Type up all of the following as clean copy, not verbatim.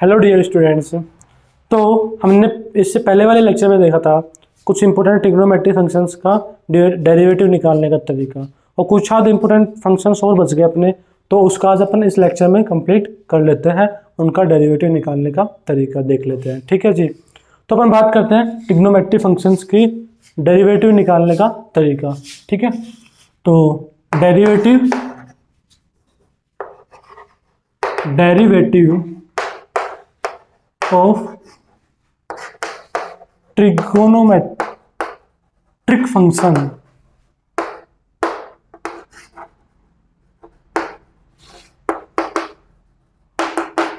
Hello dear students. तो हमने इससे पहले वाले लेक्चर में देखा था कुछ इंपॉर्टेंट ट्रिग्नोमेट्रिक फंक्शंस का डेरिवेटिव निकालने का तरीका, और कुछ आध इंपॉर्टेंट फंक्शंस और बच गए अपने, तो उसका आज अपन इस लेक्चर में कंप्लीट कर लेते हैं। उनका डेरिवेटिव निकालने का तरीका देख लेते हैं। ठीक है जी। तो अपन बात करते हैं ट्रिग्नोमेट्रिक फंक्शंस की डेरिवेटिव निकालने का तरीका। ठीक है, तो derivative of trigonometric function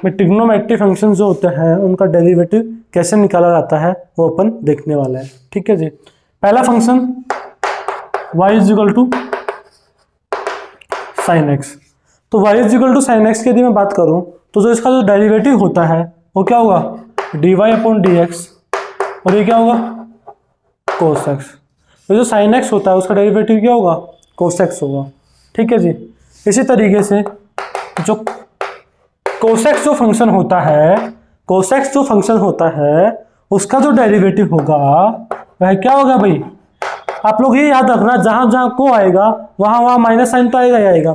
trigonometric function जो होते हैं उनका डेरिवेटिव कैसे निकाला जाता है वो अपन देखने वाला है। ठीक है जी। पहला function y equal to sine x. तो y equal to sine x की यदि मैं बात करूं तो जो इसका जो डेरिवेटिव होता है वो क्या होगा, dy अपॉन डी एक्स, और ये क्या होगा कोस एक्स। तो जो साइन एक्स होता है उसका डेरिवेटिव क्या होगा, कोस एक्स होगा। ठीक है जी। इसी तरीके से जो कोस एक्स जो फंक्शन होता है उसका जो डेरिवेटिव होगा वह क्या होगा भाई, आप लोग ये याद रखना, जहां जहां को आएगा वहां माइनस साइन तो आएगा ही आएगा,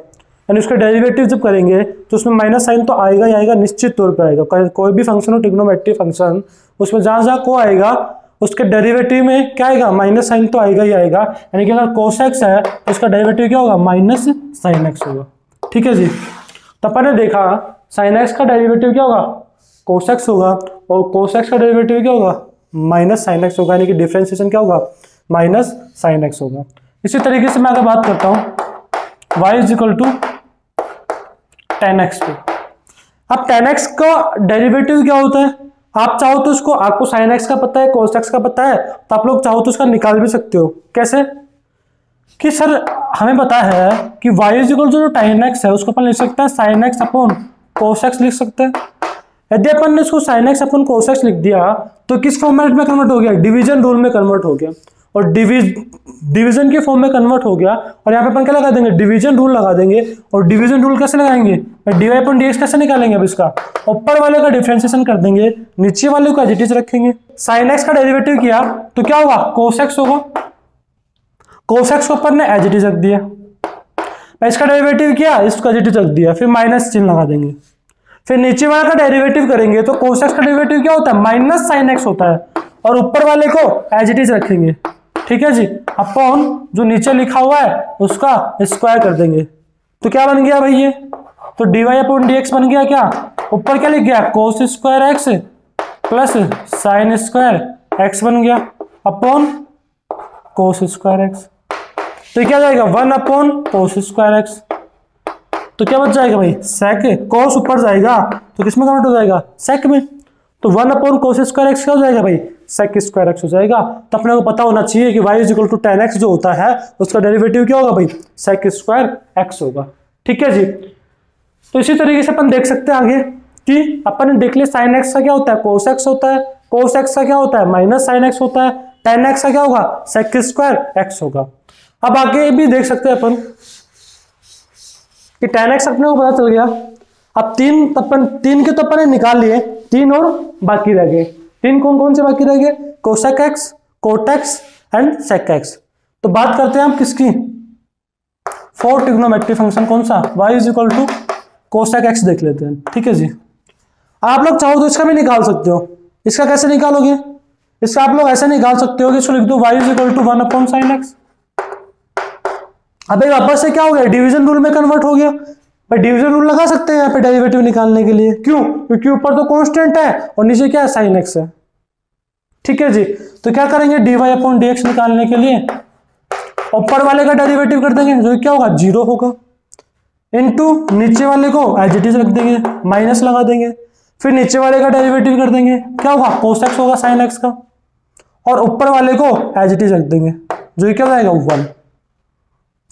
यानी उसका डेरिवेटिव जब करेंगे तो उसमें माइनस साइन तो आएगा ही आएगा, निश्चित तौर पे आएगा। कोई भी फंक्शन हो ट्रिग्नोमेट्रिक फंक्शन, उसमें जहां जहां को आएगा उसके डेरिवेटिव में क्या आएगा, माइनस साइन तो आएगा ही आएगा। यानी कि अगर कोस एक्स है तो उसका डेरिवेटिव क्या होगा, माइनस साइन एक्स होगा। ठीक है जी। तो अपन ने देखा साइन एक्स का डेरिवेटिव क्या होगा, कोस एक्स होगा, और कोस एक्स का डेरिवेटिव क्या होगा, माइनस साइन एक्स होगा, यानी कि डिफरेंशिएशन क्या होगा, माइनस साइन एक्स होगा। इसी तरीके से मैं अगर बात करता हूं y is equal to tan x पे। अब टेन एक्स का डेरिवेटिव क्या होता है, आप चाहो तो उसको, आपको साइन एक्स का पता है, कोस एक्स का पता है, तो आप लोग चाहो तो उसका निकाल भी सकते हो। कैसे कि सर हमें पता है कि y इज इक्वल टू जो टेन एक्स है उसको अपन लिख सकते हैं sine x upon cos x लिख सकते हैं। यदि अपन ने इसको sine x upon cos x लिख दिया तो किस फॉर्मेट में कन्वर्ट हो गया, डिवीजन रूल में कन्वर्ट हो गया, और डिवीजन के फॉर्म में कन्वर्ट हो गया। और यहाँ पे अपन क्या लगा देंगे, डिवीजन रूल लगा देंगे। और डिवीजन रूल कैसे लगाएंगे, dy अपॉन dx कैसे निकालेंगे, अब इसका ऊपर वाले का डिफरेंशिएशन कर देंगे, नीचे वाले को एज इट इज रखेंगे। साइन एक्स का डेरिवेटिव किया तो क्या होगा, कोस एक्स होगा। कोस एक्स को अपन ने एज इट इज रख दिया, इसका डेरिवेटिव किया, इसको एज इट इज रख दिया, फिर माइनस चिन्ह लगा देंगे। फिर नीचे वाले का डेरिवेटिव करेंगे तो कोस एक्स का डेरिवेटिव क्या होता है, माइनस साइन एक्स होता है, और ऊपर वाले को एज इट इज रखेंगे। ठीक है जी। अपॉन जो नीचे लिखा हुआ है उसका स्क्वायर कर देंगे, तो क्या बन गया भाई ये, तो dy अपॉन dx बन गया। क्या ऊपर क्या लिख गया, cos square x plus sign square x बन गया, अपॉन कोस स्क्वायर एक्स। तो क्या जाएगा, one upon cos square x. तो क्या बच जाएगा भाई, सेक, कोस ऊपर जाएगा तो किसमें कन्वर्ट हो जाएगा, सेक में। तो one upon cos square x क्या हो जाएगा भाई, सेक स्क्वायर एक्स हो जाएगा। तो अपने को पता होना चाहिए कि y is equal to tan x जो होता है उसका डेरिवेटिव क्या होगा भाई, सेक स्क्वायर एक्स होगा। ठीक है जी। तो इसी तरीके से अपन देख सकते हैं आगे कि अपन ने देख लिया साइन एक्स का क्या होता है, कोस एक्स होता है, कोस एक्स का क्या होता है, माइनस साइन एक्स होता है, टेन एक्स का क्या होगा, सेक स्क्वायर एक्स होगा। अब आगे भी देख सकते हैं अपन कि टेन एक्स अपने को पता चल गया। अब तीन के तो अपन ने निकाल लिए, तीन और बाकी रह गए। तीन कौन कौन से बाकी रह गए, cosec x, cot x and sec x. तो बात करते हैं हम किसकी, फोर ट्रिग्नोमेट्रिक फंक्शन कौन सा, y is equal to cosec x देख लेते हैं। ठीक है जी। आप लोग चाहो तो इसका भी निकाल सकते हो। इसका कैसे निकालोगे, इसका आप लोग ऐसे निकाल सकते हो कि इसको लिख दो y is equal to one upon sine x. अब वापस से क्या हो गया, डिवीजन रूल में कन्वर्ट हो गया। पर डिवीजन रूल लगा सकते हैं यहाँ पे डेरिवेटिव निकालने के लिए, क्यों, क्योंकि ऊपर तो कांस्टेंट है और नीचे क्या है, साइन एक्स है। ठीक है जी। तो क्या करेंगे, dy अपॉन dx निकालने के लिए ऊपर वाले का डेरिवेटिव कर देंगे जो क्या होगा, जीरो होगा, इनटू नीचे वाले को एज इट इज रख देंगे, माइनस लगा देंगे। फिर नीचे वाले का डेरिवेटिव कर देंगे, क्या होगा, कोस एक्स होगा साइन एक्स का, और ऊपर वाले को एज इट इज रख देंगे जो क्या हो जाएगा, वन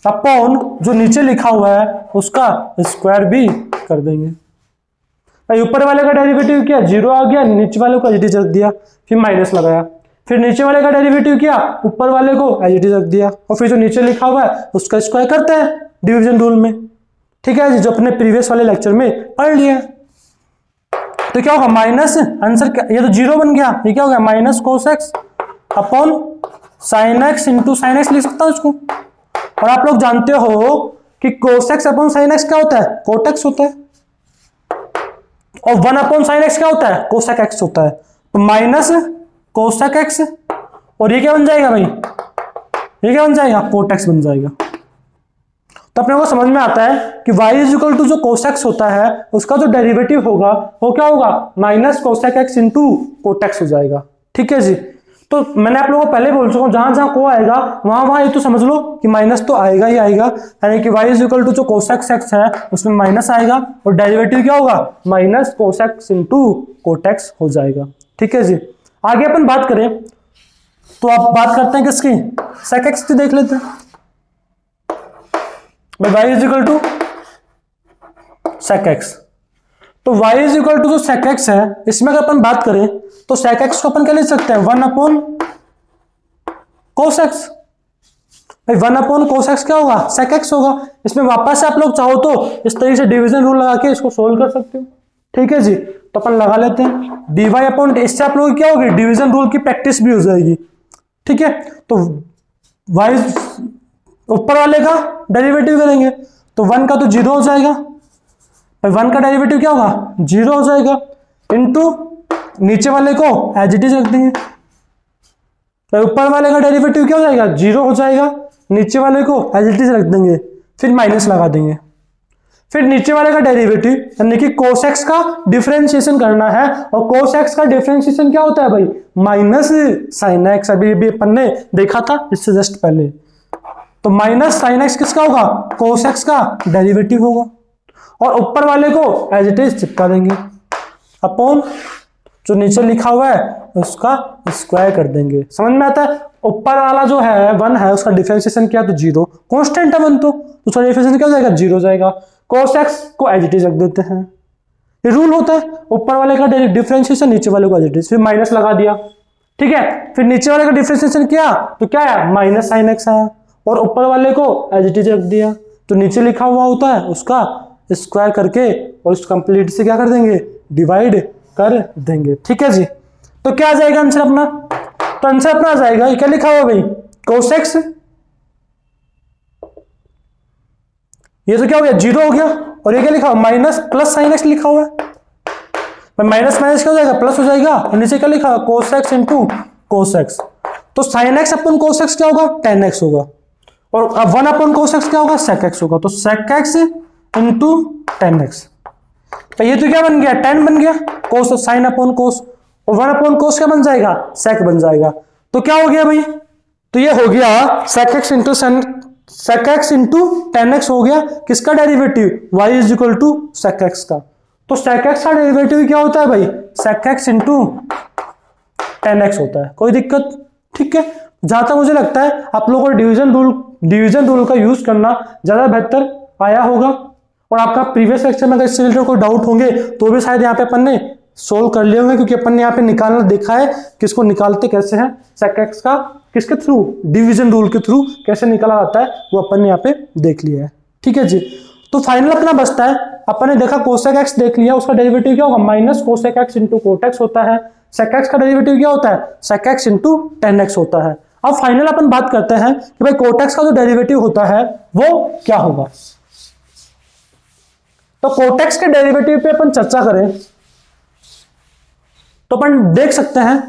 अपॉन जो नीचे लिखा हुआ है उसका स्क्वायर भी कर देंगे। भाई ऊपर वाले का डेरिवेटिव किया, जीरो आ गया, नीचे वाले को एज इट इज रख दिया, फिर माइनस लगाया, फिर नीचे वाले का डेरिवेटिव किया, ऊपर वाले को एज इट इज रख दिया, और फिर जो नीचे लिखा हुआ है उसका स्क्वायर करते हैं डिवीजन रूल में। ठीक है जी, जो अपने प्रीवियस वाले लेक्चर में पढ़ लिया। तो क्या होगा माइनस आंसर क्या, ये तो जीरो बन गया, ये क्या हो गया minus cos x upon sine x into sine x लिख सकता हूं इसको। और आप लोग जानते हो कि कोस एक्स अपॉन साइन एक्स क्या होता है, कोट एक्स होता है, और 1 अपॉन साइन एक्स क्या होता है, कोसेक एक्स होता है। तो माइनस कोसेक एक्स, और ये क्या बन जाएगा भाई, ये क्या बन जाएगा, कोट एक्स बन जाएगा। तो अपने को समझ में आता है कि y इज इक्वल टू जो कोसेक्स होता है उसका जो डेरिवेटिव होगा वो क्या होगा, minus cosec x into cot x हो जाएगा। ठीक है जी। तो मैंने आप लोगों को पहले बोल चुका हूं, जहां जहां को आएगा वहां वहां ये तो समझ लो कि माइनस तो आएगा ही आएगा, यानी कि y इज इक्वल टू जो कोसेक्स एक्स है उसमें माइनस आएगा और डेरिवेटिव क्या होगा, माइनस कोसेक्स इंटू कोट एक्स हो जाएगा। ठीक है जी। आगे अपन बात करें तो आप बात करते हैं किसकी, सेक एक्स की देख लेते हैं भाई। y is equal to sec x, तो y इज इक्वल टू जो सेक एक्स है इसमें अगर अपन बात करें तो सेक एक्स को अपन क्या लिख सकते हैं, 1 अपॉन कोस एक्स। भाई 1 अपॉन कोस एक्स क्या होगा, सेक एक्स होगा। इसमें वापस से आप लोग चाहो तो इस तरीके से डिवीजन रूल लगा के इसको सोल्व कर सकते हो। ठीक है जी। तो अपन लगा लेते हैं dy अपॉन, इससे आप लोग क्या होगी, डिवीजन रूल की प्रैक्टिस भी हो जाएगी। ठीक है। तो y ऊपर वाले का डेरिवेटिव करेंगे तो 1 का तो 0 हो जाएगा, 1 का डेरिवेटिव क्या होगा, 0 हो जाएगा, इनटू नीचे वाले को एज इट इज रख देंगे। तो ऊपर वाले का डेरिवेटिव क्या हो जाएगा, 0 हो जाएगा, नीचे वाले को एज इट इज रख देंगे, फिर माइनस लगा देंगे। फिर नीचे वाले का डेरिवेटिव यानी कि कोस एक्स का डिफरेंशिएशन करना है, और कोस एक्स का डिफरेंशिएशन क्या होता है भाई, माइनस साइन एक्स। अभी भी अपन ने देखा था इससे जस्ट पहले। तो माइनस साइन एक्स किसका होगा, कोस एक्स का डेरिवेटिव होगा, और ऊपर वाले को एज इट इज चिपका देंगे अपॉन जो नीचे लिखा हुआ है उसका स्क्वायर कर देंगे। समझ में आता है। ऊपर वाला जो है 1 है उसका डिफरेंशिएशन क्या, तो 0, कांस्टेंट है 1 तो उसका डिफरेंशिएशन क्या हो जाएगा, 0 हो जाएगा। कोस एक्स को एज इट इज रख देते हैं, ये रूल होता है। ऊपर वाले का डिफरेंशिएशन नीचे वाले को एज इट इज, फिर माइनस लगा दिया। ठीक है। फिर नीचे वाले का डिफरेंशिएशन किया तो क्या है, माइनस साइन एक्स आया, और ऊपर वाले को एज इट इज रख दिया। तो नीचे लिखा हुआ होता है उसका स्क्वायर करके और उस कंप्लीट से क्या कर देंगे, डिवाइड कर देंगे। ठीक है जी। तो क्या आ जाएगा आंसर अपना, तो आंसर अपना आ जाएगा, ये क्या लिखा हुआ भाई, कोस एक्स, ये तो क्या हो गया 0 हो गया, और ये क्या लिखा हुआ माइनस प्लस साइन एक्स लिखा हुआ है। माइनस माइनस क्या हो जाएगा, प्लस हो जाएगा, और नीचे क्या लिखा हुआ cos x into cos x. तो sine x upon cos x क्या होगा, टेन एक्स होगा, और 1 अपन कोस एक्स क्या होगा, सेक एक्स होगा। तो sec x into tan x, तो ये तो क्या बन गया, 10 बन गया, कोस साइन अपॉन कोस, और 1 अपॉन कोस क्या बन जाएगा, सेक बन जाएगा। तो क्या हो गया भाई, तो ये हो गया sec x into sec x into tan x हो गया किसका derivative, y is equal to sec x का। तो सेक एक्स का डेरिवेटिव क्या होता है भाई, sec x into tan x होता है। कोई दिक्कत, ठीक है। जहां तक मुझे लगता है आप लोगों को डिवीजन रूल का यूज करना ज्यादा बेहतर आया होगा, और आपका प्रीवियस लेक्चर में अगर इससे रिलेटेड कोई डाउट होंगे तो भी शायद यहाँ पे अपन ने सोल्व कर लिए होंगे, क्योंकि अपन ने यहाँ पे निकालना देखा है कि इसको निकालते कैसे हैं, सेक एक्स का किसके थ्रू, डिवीजन रूल के थ्रू कैसे निकाला जाता है वो अपन ने यहाँ पे देख लिया है। ठीक है जी। तो फाइनल अपना बचता है, अपन ने देखा कोसेक एक्स देख लिया, उसका डेरिवेटिव क्या होगा, minus cosec x into cot x होता है। सेक एक्स का डेरिवेटिव क्या होता है, sec x into tan x होता है। अब फाइनल अपन बात करते हैं कि भाई कोट एक्स का जो डेरिवेटिव होता है वो क्या होगा। तो कोट एक्स के डेरिवेटिव पे अपन चर्चा करें तो अपन देख सकते हैं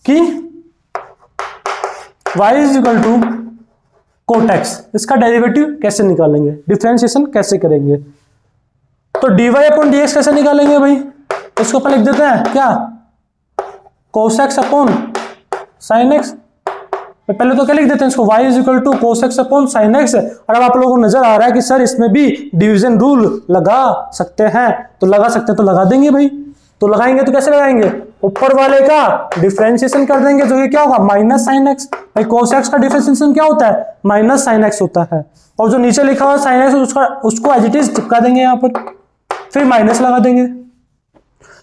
कि y is equal to cot x, इसका डेरिवेटिव कैसे निकालेंगे, डिफरेंशिएशन कैसे करेंगे। तो dy अपॉन dx कैसे निकालेंगे भाई, इसको अपन लिख देते हैं क्या, cos x upon sine x. पहले तो क्या लिख देते हैं इसको, y is equal to cos x upon sine x. और अब आप लोगों को नजर आ रहा है कि सर इसमें भी डिवीजन रूल लगा सकते हैं, तो लगा सकते हैं तो लगा देंगे भाई। तो लगाएंगे तो कैसे लगाएंगे, ऊपर वाले का डिफरेंशिएशन कर देंगे, जो ये क्या होगा माइनस साइन एक्स। भाई कोस एक्स का डिफरेंशिएशन क्या होता है, माइनस साइन एक्स होता है, और जो नीचे लिखा हुआ साइन एक्स उसको एज इट इज चिपका देंगे यहाँ पर, फिर माइनस लगा देंगे।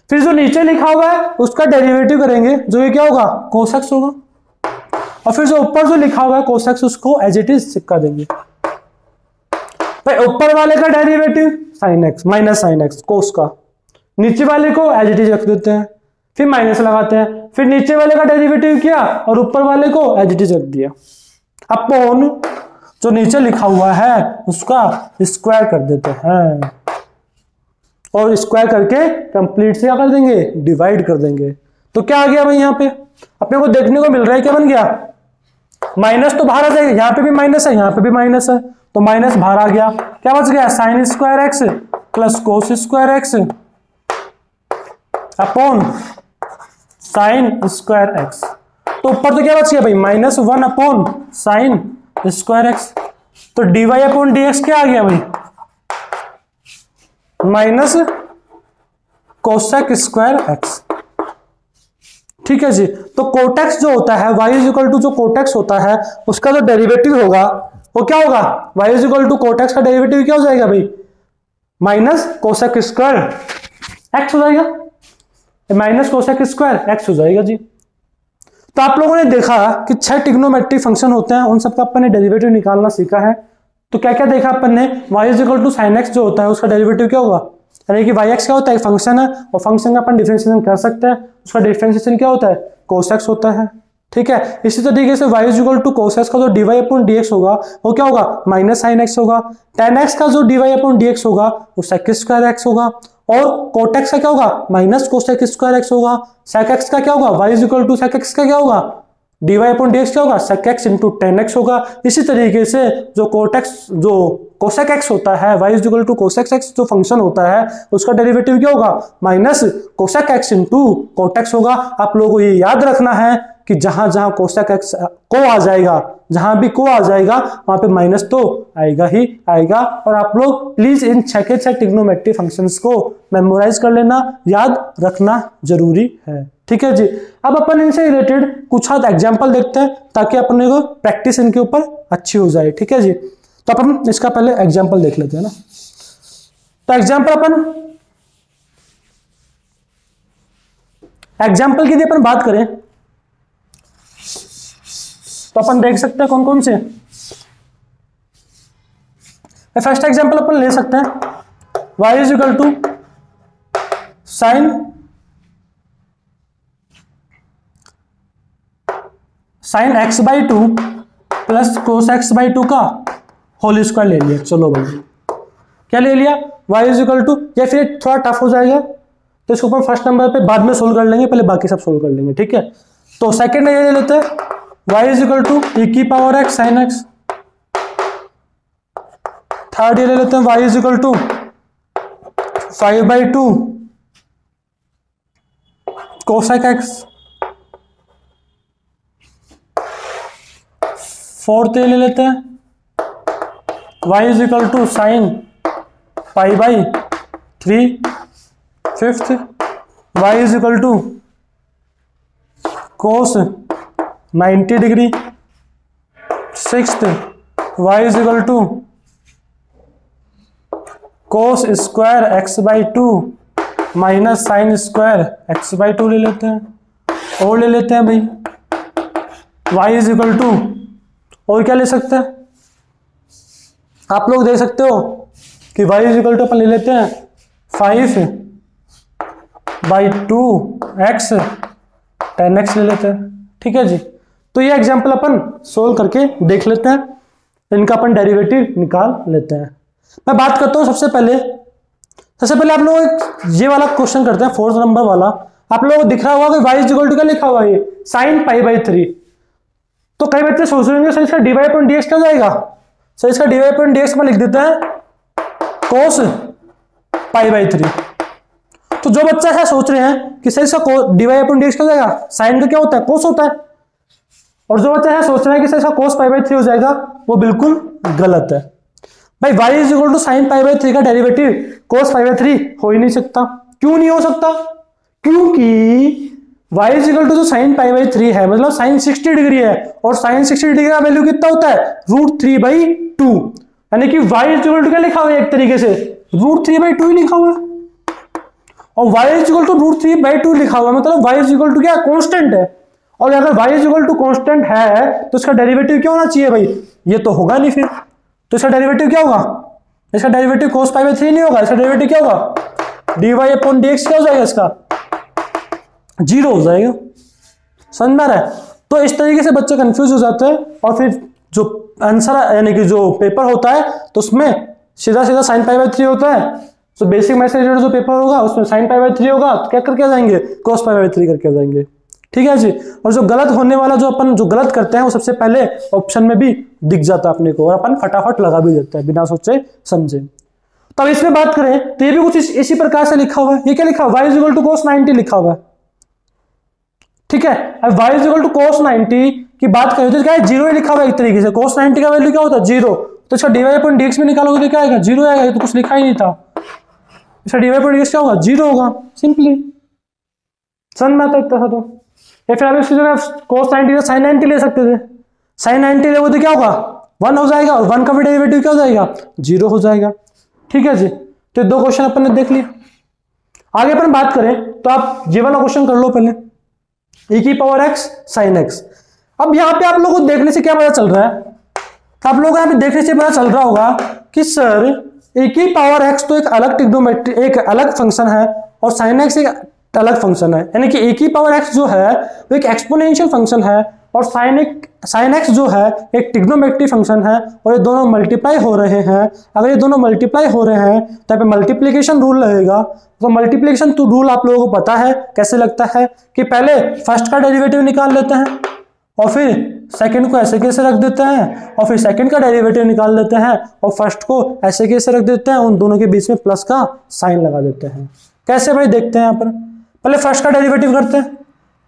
फिर जो नीचे लिखा हुआ है उसका डेरिवेटिव करेंगे, जो ये क्या होगा कोस एक्स होगा, और फिर जो ऊपर जो लिखा हुआ है कोस एक्स उसको एज इट इज चिपका देंगे। भाई ऊपर वाले का derivative sine x minus sine x cos का, नीचे वाले को एज इट इज रख देते हैं, फिर माइनस लगाते हैं, फिर नीचे वाले का डेरिवेटिव किया और ऊपर वाले को एज इट इज रख दिया। अपॉन जो नीचे लिखा हुआ है उसका स्क्वायर कर देते हैं और स्क्वायर करके कंप्लीट से क्या कर देंगे, डिवाइड कर देंगे। तो क्या आ गया भाई, यहाँ पे अपने को देखने को मिल रहा है क्या बन गया, माइनस तो बाहर आ जाएगा, यहाँ पे भी माइनस है, यहाँ पे भी माइनस है, तो माइनस बाहर आ गया। क्या बच गया, sign square x plus cos square x upon sign square x. तो ऊपर तो क्या बच गया भाई, -1 अपॉन साइन स्क्वायर एक्स। तो dy अपॉन dx क्या आ गया भाई, माइनस कोसेक स्क्वायर एक्स। ठीक है जी। तो कोटेक्स जो होता है y इज इक्वल टू जो कोटेक्स होता है उसका जो डेरिवेटिव होगा वो क्या होगा, y is equal to cot x का डेरिवेटिव क्या हो जाएगा भाई, माइनस कोसेक स्क्वायर एक्स हो जाएगा, माइनस कोसेक स्क्वायर एक्स हो जाएगा जी। तो आप लोगों ने देखा कि 6 ट्रिग्नोमेट्रिक फंक्शन होते हैं, उन सबका अपन ने डेरिवेटिव निकालना सीखा है। तो क्या क्या देखा अपन ने, y is equal to sine x जो होता है उसका डेरिवेटिव क्या होगा, यानी कि y x क्या होता है, एक फंक्शन है और फंक्शन का अपन डिफरेंशिएशन कर सकते हैं, उसका डिफरेंशिएशन क्या होता है, cos x होता है। ठीक है, इसी तरीके से y is equal to cos x का जो dy अपॉन dx होगा वो क्या होगा, माइनस साइन x होगा। tan x का जो dy अपॉन dx होगा वो sec स्क्वायर x होगा और cot x का क्या होगा, माइनस cosec स्क्वायर x होगा। sec x का क्या होगा, y is equal to sec x का क्या होगा, dy अपॉन dx क्या होगा, sec x into tan x होगा। इसी तरीके से जो cosec x होता है, y is equal to cosec x जो फंक्शन होता है उसका डेरिवेटिव क्या होगा, minus cosec x into cot x होगा। आप लोगों को ये याद रखना है कि जहां जहां cosec x को आ जाएगा, जहां भी को आ जाएगा वहां पे माइनस तो आएगा ही आएगा। और आप लोग प्लीज इन 6 के 6 ट्रिग्नोमेट्रिक फंक्शंस को मेमोराइज कर लेना, याद रखना जरूरी है। ठीक है जी। अब अपन इनसे रिलेटेड कुछ हाथ एग्जाम्पल देखते हैं ताकि अपने को प्रैक्टिस इनके ऊपर अच्छी हो जाए। ठीक है जी। तो अपन इसका पहले एग्जाम्पल देख लेते हैं ना। तो एग्जाम्पल की यदि अपन बात करें तो अपन देख सकते हैं कौन कौन से। फर्स्ट एग्जाम्पल अपन ले सकते हैं y is equal to sine x by 2 plus cos x by 2 का होल स्क्वायर ले लिया। चलो भाई क्या ले लिया, y इज इक्वल टू, या फिर थोड़ा टफ हो जाएगा तो इसको अपन फर्स्ट नंबर पे बाद में सोल्व कर लेंगे, पहले बाकी सब सोल्व कर लेंगे। ठीक है, तो सेकंड ये ले लेते हैं y is equal to e की power x sine x। Third ये ले लेते हैं y is equal to 5/2 cosec x। Fourth ये ले लेते हैं y is equal to sine π/3। Fifth y is equal to cos 90 degree. Sixth y is equal to cos square x/2 minus sine square x/2 ले लेते हैं। और ले लेते हैं भाई y इज इक्वल टू, और क्या ले सकते हैं आप लोग देख सकते हो कि y इज इक्वल टू अपन ले लेते हैं 5/2x tan x ले लेते हैं। ठीक है जी। तो ये एग्जाम्पल अपन सोल्व करके देख लेते हैं, इनका अपन डेरिवेटिव निकाल लेते हैं। मैं बात करता हूं सबसे पहले आप लोग ये वाला क्वेश्चन करते हैं, 4th नंबर वाला। आप लोगों को दिख रहा होगा कि y इज इक्वल टू क्या लिखा हुआ है, साइन π/3। तो कई बच्चे सोच रहे होंगे सर इसका dy अपॉन dx क्या जाएगा, सर इसका dy अपॉन dx में लिख देते हैं cos π/3। तो जो बच्चा ऐसा सोच रहे हैं कि सर इसका dy अपॉन dx क्या जाएगा, साइन का क्या होता है, cos होता है, और जो बच्चा ऐसा सोच रहा है कि सर इसका cos π/3 हो जाएगा, वो बिल्कुल गलत है भाई। y is equal to sine π/3 का डेरिवेटिव cos π/3 हो ही नहीं सकता। क्यों नहीं हो सकता, क्योंकि y इज इक्वल टू जो साइन π/3 है मतलब साइन 60 डिग्री है, और साइन 60 डिग्री का वैल्यू कितना होता है, √3/2। यानी कि y इज इक्वल टू क्या लिखा हुआ है, एक तरीके से √3/2 ही लिखा हुआ है। और y इज इक्वल टू √3/2 लिखा हुआ है मतलब y इज इक्वल टू क्या, कांस्टेंट है। और अगर y is equal to constant है तो इसका डेरिवेटिव क्या होना चाहिए भाई, ये तो होगा नहीं फिर। तो इसका डेरिवेटिव क्या होगा, इसका डेरिवेटिव cos π/3 नहीं होगा, इसका डेरिवेटिव क्या होगा dy अपॉन dx क्या हो जाएगा इसका 0 हो जाएगा। समझ में आ रहा है? तो इस तरीके से बच्चे कंफ्यूज हो जाते हैं और फिर जो आंसर यानी कि जो पेपर होता है तो उसमें सीधा सीधा sin π/3 होता है। तो बेसिक मैथ्स रिलेटेड जो पेपर होगा उसमें sin π/3 होगा तो क्या करके आ जाएंगे cos π/3 करके आ जाएंगे। ठीक है जी। और जो गलत होने वाला जो अपन जो गलत करते हैं वो सबसे पहले ऑप्शन में भी दिख जाता है अपने को और अपन फटाफट लगा भी देते हैं बिना सोचे समझे। तो अब इसमें बात करें तो ये भी कुछ इसी प्रकार से लिखा हुआ है। ये क्या लिखा हुआ है y = cos 90 लिखा हुआ है। ठीक है। अब y = cos 90 की बात करें तो क्या है 0 ही लिखा हुआ है एक तरीके से। cos 90 का वैल्यू क्या होता है 0, तो इसका dy अपॉन dx में निकालोगे तो क्या आएगा 0 आएगा। ये तो कुछ लिखा ही नहीं था। इसका dy अपॉन dx क्या होगा 0 होगा सिंपली। समझ में आता है इतना तो। या फिर आप इसकी जगह cos 90 sin 90 ले सकते थे। sin 90 ले तो क्या होगा 1 हो जाएगा और 1 का भी डेरिवेटिव क्या हो जाएगा 0 हो जाएगा। ठीक है जी। तो 2 क्वेश्चन अपन ने देख लिया। आगे अपन बात करें तो आप ये वाला क्वेश्चन कर लो पहले e⁻x sin x। अब यहाँ पे आप लोगों को देखने से क्या पता चल रहा है, आप लोगों को यहाँ पे देखने से पता चल रहा होगा कि सर e⁻x तो एक अलग ट्रिग्नोमेट्री एक अलग फंक्शन है और sin x एक अलग फंक्शन है। यानी कि e⁻x जो है वो एक एक्सपोनेंशियल फंक्शन है और sin x जो है एक ट्रिग्नोमेट्री फंक्शन है और ये दोनों मल्टीप्लाई हो रहे हैं। अगर ये दोनों मल्टीप्लाई हो रहे हैं तो यहाँ पे मल्टीप्लिकेशन रूल लगेगा। तो मल्टीप्लिकेशन तो रूल आप लोगों को पता है कैसे लगता है कि पहले फर्स्ट का डेरिवेटिव निकाल लेते हैं और फिर सेकंड को ऐसे कैसे रख देते हैं और फिर सेकंड का डेरिवेटिव निकाल लेते हैं और फर्स्ट को ऐसे कैसे रख देते हैं, उन दोनों के बीच में प्लस का साइन लगा देते हैं। कैसे भाई देखते हैं यहाँ पर। पहले फर्स्ट का डेरिवेटिव करते हैं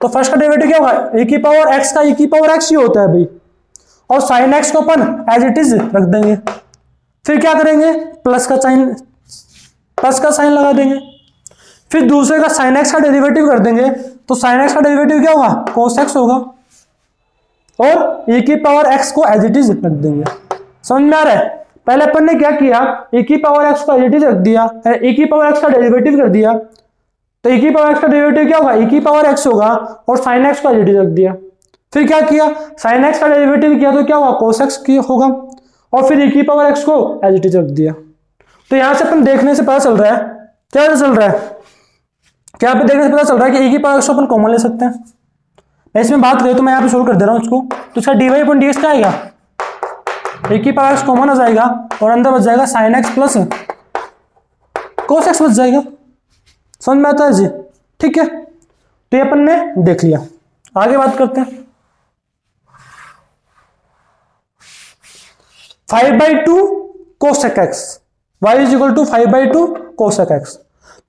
तो फर्स्ट का डेरिवेटिव क्या होगा e⁻x का e⁻x ही होता है भाई और sin x को अपन एज इट इज रख देंगे। फिर क्या करेंगे प्लस का साइन लगा देंगे। फिर दूसरे का sin x का डेरिवेटिव कर देंगे तो sin x का डेरिवेटिव क्या होगा cos x होगा और e⁻x को एज इट इज रख देंगे। समझ में आ रहा है? पहले अपन ने क्या किया e⁻x को एज इट इज रख दिया, e⁻x का डेरिवेटिव कर दिया तो e⁻x का डेरिवेटिव क्या होगा e⁻x होगा और sin x को एज इट इज रख दिया। फिर क्या किया sin x का डेरिवेटिव किया तो क्या होगा cos x की होगा और फिर e⁻x को एज इट इज रख दिया। तो यहां से अपन देखने से पता चल रहा है क्या पता चल रहा है क्या पे देखने से पता चल रहा है कि e⁻x को अपन कॉमन ले सकते हैं। मैं इसमें बात करें तो मैं यहाँ पे सोल्व कर दे रहा हूँ इसको। तो इसका dy अपॉन dx क्या आएगा e⁻x कॉमन आ जाएगा और अंदर बच जाएगा sin x plus cos x बच जाएगा। समझ में आता है जी? ठीक है। तो ये अपन ने देख लिया। आगे बात करते हैं 5/2 cosec x y = 5/2 cosec x।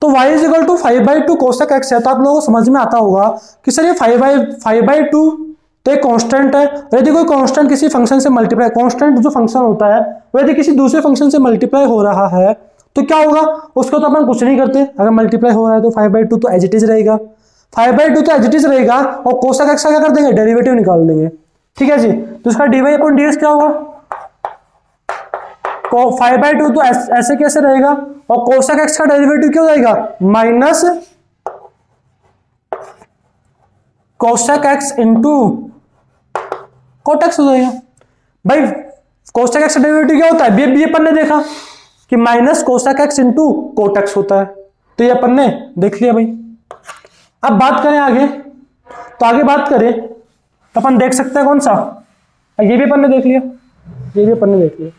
तो y = 5/2 cosec x है तो आप लोगों को समझ में आता होगा कि सर ये 5/2 तो एक कांस्टेंट है। यदि कोई कांस्टेंट किसी फंक्शन से मल्टीप्लाई कांस्टेंट जो फंक्शन होता है वो यदि किसी दूसरे फंक्शन से मल्टीप्लाई हो रहा है तो क्या होगा उसको तो अपन कुछ नहीं करते। अगर मल्टीप्लाई हो रहा है तो 5/2 तो एज इट इज रहेगा 5/2 तो एज इट इज रहेगा और cosec x का क्या कर देंगे डेरिवेटिव निकाल देंगे। ठीक है जी। तो इसका dy अपॉन dx क्या होगा 5/2 तो ऐसे कैसे रहेगा और cosec x का डेरिवेटिव क्या हो जाएगा minus cosec x into cot x हो जाएगा। भाई cosec x का डेरिवेटिव क्या होता है ये अपन ने देखा कि minus cosec x into cot x होता है। तो ये अपन ने देख लिया भाई। अब बात करें आगे तो आगे बात करें तो अपन देख सकते हैं कौन सा ये भी अपन ने देख लिया ये भी अपन ने देख लिया।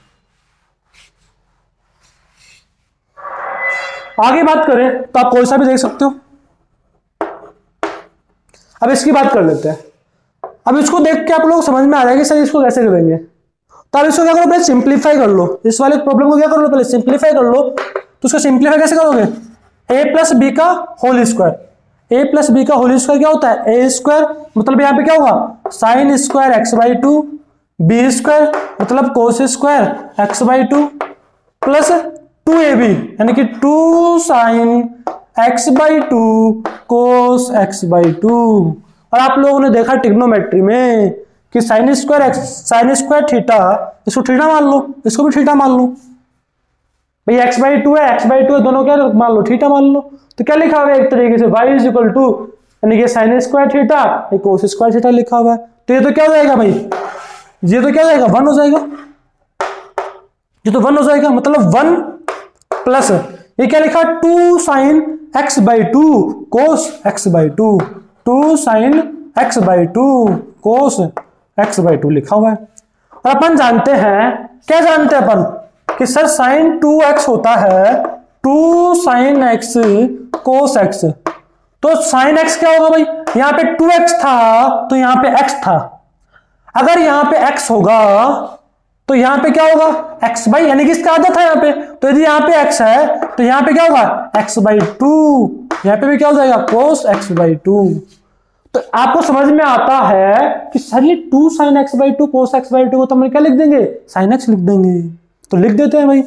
आगे बात करें तो आप कोई सा भी देख सकते हो। अब इसकी बात कर लेते हैं। अब इसको देख के आप लोग समझ में आ जाएगा कि सर इसको कैसे करेंगे। तो अब इसको क्या करो पहले सिंप्लीफाई कर लो। इस वाले प्रॉब्लम को क्या कर लो पहले सिंप्लीफाई कर लो। तो उसको सिंप्लीफाई कैसे करोगे a प्लस बी का whole square. a plus B का होल स्क्वायर क्या होता है a स्क्वायर मतलब यहाँ पे क्या होगा sign square x/2 b square मतलब कोस स्क्वायर x/2 प्लस 2ab यानी कि 2 साइन x/2 कोस x/2। और आप लोगों ने देखा ट्रिग्नोमेट्री में कि साइन स्क्वायर थीटा इसको थीटा मान लो इसको भी थीटा मान लो। भाई x/2 है x/2 है दोनों क्या मान लो थीटा मान लो। तो क्या लिखा हुआ है एक तरीके से y = यानी कि साइन स्क्वायर थीटा ये कोस स्क्वायर थीटा लिखा हुआ है। तो ये तो क्या हो जाएगा भाई ये तो क्या हो जाएगा 1 हो जाएगा। ये तो 1 हो जाएगा मतलब 1 प्लस ये क्या लिखा, 2 sin x/2 cos x/2, 2 sin x/2 cos x/2 लिखा हुआ है। और अपन जानते हैं, क्या जानते हैं अपन, कि सर sin 2x होता है 2 sin x cos x। तो sin x क्या होगा भाई, यहां पे 2x था तो यहां पे x था, अगर यहां पे x होगा तो यहां पे क्या होगा, x बाई, यानी कि इसका आधा था यहां पे, तो यदि यहां पे x है तो यहां पे क्या होगा x/2, यहां पे भी क्या हो जाएगा cos x/2। तो आपको समझ में आता है कि सर ये 2 sin x/2 cos x/2 को तो हम क्या लिख देंगे, sin x लिख देंगे। तो लिख देते हैं भाई,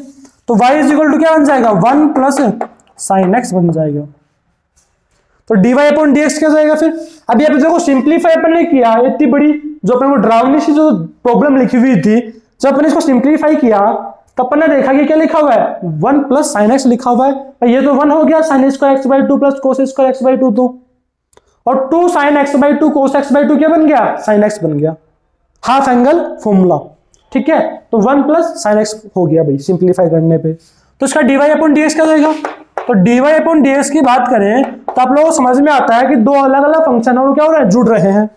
तो y इज इक्वल टू क्या बन जाएगा, 1 प्लस sin x बन जाएगा। तो dy/dx क्या जाएगा फिर, अभी आप देखो सिंप्लीफाई अपन ने किया, इतनी बड़ी जो अपन को डरावनी सी जो प्रॉब्लम लिखी हुई थी, जब अपन इसको सिंप्लीफाई किया तो अपन ने देखा कि क्या लिखा हुआ है, 1 प्लस sin x लिखा हुआ है, ये तो 1 हो गया sin square x/2 plus cos square x/2, तो और 2 sin x/2 cos x/2 क्या बन गया, sin x बन गया, हाफ एंगल फॉर्मूला, ठीक है। तो 1 प्लस sin x हो गया भाई सिंप्लीफाई करने पे। तो इसका dy/dx क्या जाएगा, तो dy/dx की बात करें तो आप लोगों को समझ में आता है कि दो अलग अलग फंक्शन और क्या हो रहा है, जुड़ रहे हैं।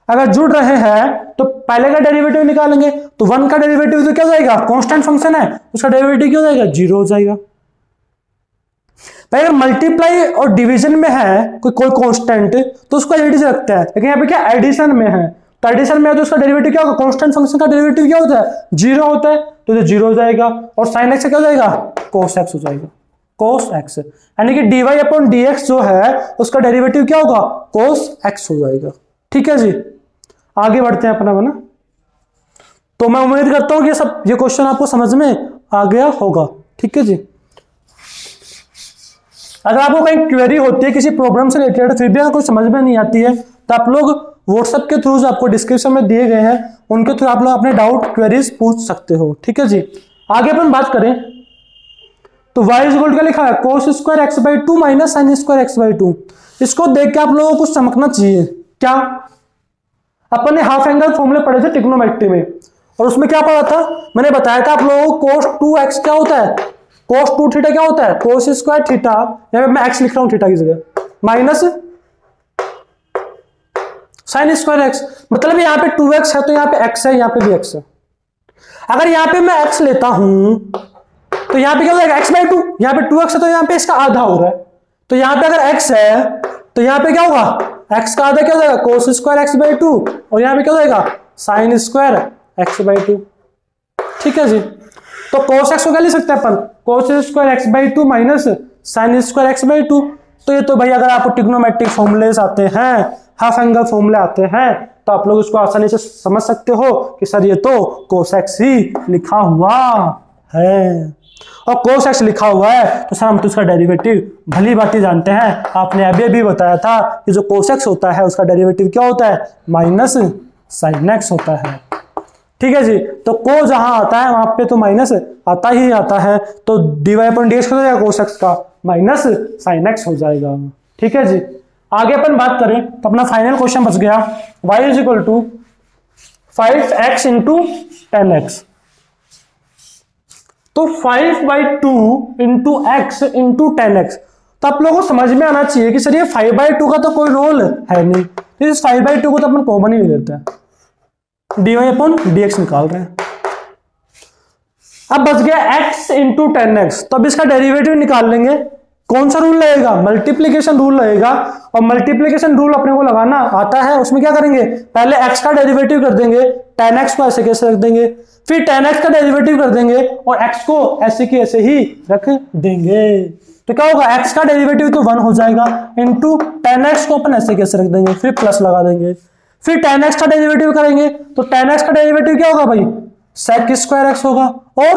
अगर जुड़ रहे हैं तो पहले का डेरिवेटिव निकालेंगे, तो 1 का डेरिवेटिव तो क्या जाएगा, कांस्टेंट फंक्शन है, उसका डेरिवेटिव क्या हो जाएगा, 0 हो जाएगा। भाई अगर मल्टीप्लाई और डिवीजन में है कोई कांस्टेंट तो उसको एडिशन रखते हैं, लेकिन यहाँ पे क्या एडिशन में है, तो एडिशन में है तो उसका डेरिवेटिव क्या होगा, कांस्टेंट फंक्शन का डेरिवेटिव क्या होता है, 0 होता है, तो ये 0 हो जाएगा। और sin x क्या हो जाएगा, cos x हो जाएगा, cos x, यानी कि dy/dx जो है उसका डेरिवेटिव क्या होगा, cos x हो जाएगा। ठीक है जी, आगे बढ़ते हैं अपना बना। तो मैं उम्मीद करता हूं कि ये क्वेश्चन आपको समझ में आ गया होगा। ठीक है जी, अगर आपको कहीं क्वेरी होती है किसी प्रॉब्लम से रिलेटेड, फिर भी अगर कोई समझ में नहीं आती है, तो आप लोग व्हाट्सएप के थ्रू जो आपको डिस्क्रिप्शन में दिए गए हैं उनके थ्रू आप लोग अपने डाउट क्वेरीज पूछ सकते हो। ठीक है जी, आगे अपन बात करें तो y इज इक्वल टू क्या लिखा है, cos square x/2 minus sin square x/2। इसको देख के आप लोगों को कुछ समझना चाहिए। क्या, अपन ने हाफ एंगल फॉर्मूले पढ़े थे ट्रिग्नोमेट्री में, और उसमें क्या पढ़ा था, मैंने बताया था आप लोगों को cos 2x क्या होता है, cos 2 थीटा क्या होता है, cos स्क्वायर थीटा, यहाँ पे मैं x लिख रहा हूं थीटा की जगह, माइनस sin स्क्वायर x, मतलब यहाँ पे 2x है तो यहाँ पे x है, यहाँ पे भी x है। अगर यहाँ पे मैं x लेता हूं तो यहाँ पे क्या हो जाएगा, x/2, यहाँ पे 2x है तो यहाँ पे इसका आधा हो रहा है, तो यहाँ पे अगर x है तो यहाँ पे क्या होगा, x का आधा क्या हो जाएगा, cos स्क्वायर x/2, और यहाँ पे क्या हो जाएगा, sin स्क्वायर x/2। ठीक है जी, तो cos x को क्या लिख सकते हैं अपन, cos square x/2 minus sin square x/2। तो ये तो भाई अगर आपको ट्रिग्नोमेट्रिक फॉर्मूलेस आते हैं, हाफ एंगल फॉर्मूले आते हैं, तो आप लोग इसको आसानी से समझ सकते हो कि सर ये तो cos x ही लिखा हुआ है, और cos x लिखा हुआ है तो सर हम तो उसका डेरिवेटिव भली भांति जानते हैं। आपने अभी भी बताया था कि जो cos x होता है उसका डेरिवेटिव क्या होता है, माइनस sin x होता है। ठीक है जी, तो को जहां आता है वहां पे तो माइनस आता ही आता है, तो dy/dx हो जाएगा cos x का माइनस sin x हो जाएगा। ठीक है जी, आगे अपन बात करें तो अपना फाइनल क्वेश्चन बच गया, y is equal to 5x into 10x। तो 5/2 इंटू x इंटू 10x, तो आप लोगों को समझ में आना चाहिए कि सर ये 5/2 का तो कोई रोल है नहीं, तो इस 5/2 को तो अपन कॉमन ही ले लेते हैं, dy/dx निकाल रहे हैं। अब बच गया x इंटू 10x, तो अब इसका डेरिवेटिव निकाल लेंगे। कौन सा रूल लगेगा, मल्टीप्लीकेशन रूल लगेगा, और मल्टीप्लीकेशन रूल अपने को लगाना आता है। उसमें क्या करेंगे, पहले x का डेरिवेटिव कर देंगे, 10x को ऐसे कैसे रख देंगे, फिर 10x का डेरिवेटिव कर देंगे और x को ऐसे की ऐसे ही रख देंगे। तो क्या होगा, x का डेरिवेटिव तो 1 हो जाएगा, इंटू 10x को अपन ऐसे कैसे रख देंगे, फिर प्लस लगा देंगे, फिर 10x का डेरिवेटिव करेंगे, तो 10x का डेरिवेटिव क्या होगा भाई, sec स्क्वायर x होगा, और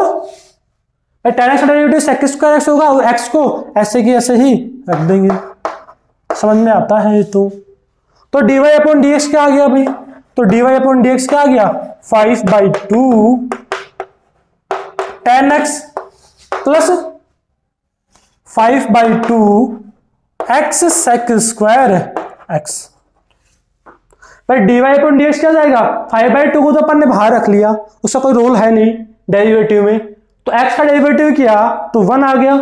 10x का डेरिवेटिव sec स्क्वायर x होगा, और x को ऐसे की ऐसे ही रख देंगे। समझ में आता है ये तो dy/dx क्या आ गया भाई, तो dy/dx क्या आ गया, 5/2 10x plus 5/2 x sec square x। भाई dy/dx क्या जाएगा, 5/2 को तो अपन ने बाहर रख लिया, उसका कोई रोल है नहीं डेरिवेटिव में, तो x का डेरिवेटिव किया तो 1 आ गया,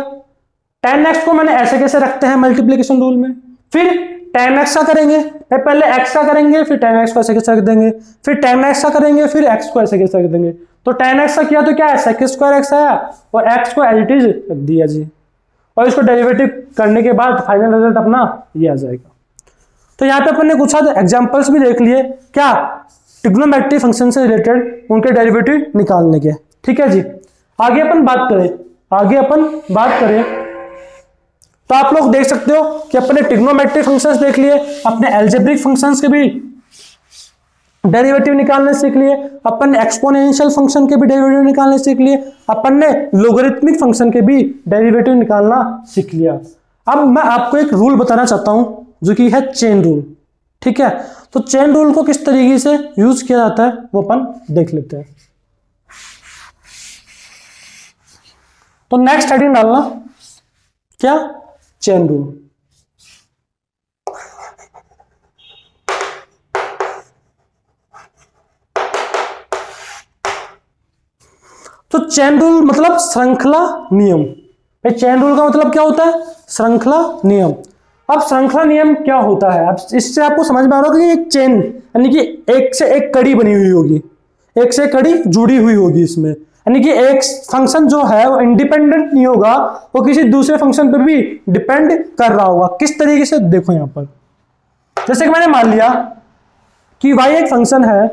tan x को मैंने ऐसे कैसे रखते हैं मल्टीप्लीकेशन रूल में, फिर tan x का करेंगे, पहले x का करेंगे, फिर tan x को ऐसे कैसे रख देंगे, फिर tan x का करेंगे, फिर x को ऐसे कैसे रख देंगे। तो tan x का किया तो क्या है, sec स्क्वायर x आया और x को एज इट इज रख दिया जी, और इसको डेरिवेटिव करने के बाद फाइनल रिजल्ट अपना ये आ जाएगा। तो यहाँ पे अपन ने कुछ एग्जांपल्स भी देख लिए, क्या ट्रिग्नोमेट्रिक फंक्शन से रिलेटेड उनके डेरिवेटिव निकालने के। ठीक है जी, आगे अपन बात करें तो आप लोग देख सकते हो कि अपने ट्रिग्नोमेट्रिक फंक्शंस देख लिए, अपने अलजेब्रिक फंक्शंस के भी डेरिवेटिव निकालने सीख लिए, अपन ने एक्सपोनेंशियल फंक्शन के भी डेरिवेटिव निकालने सीख लिए, अपन ने लोगरिथमिक फंक्शन के भी डेरिवेटिव निकालना सीख लिया। अब मैं आपको एक रूल बताना चाहता हूं जो कि है चेन रूल। ठीक है, तो चेन रूल को किस तरीके से यूज किया जाता है वो अपन देख लेते हैं। तो नेक्स्ट हेडिंग डालना क्या, चेन रूल। तो चेन रूल मतलब श्रृंखला नियम। भाई चेन रूल का मतलब क्या होता है, श्रृंखला नियम। अब श्रृंखला नियम क्या होता है, अब इससे आपको समझ में आ रहा होगा कि एक चेन यानी कि एक से एक कड़ी बनी हुई होगी, एक से कड़ी जुड़ी हुई होगी इसमें, यानी कि एक फंक्शन जो है वो इंडिपेंडेंट नहीं होगा, वो किसी दूसरे फंक्शन पर भी डिपेंड कर रहा होगा। किस तरीके से, देखो यहां पर जैसे कि मैंने मान लिया कि y एक फंक्शन है,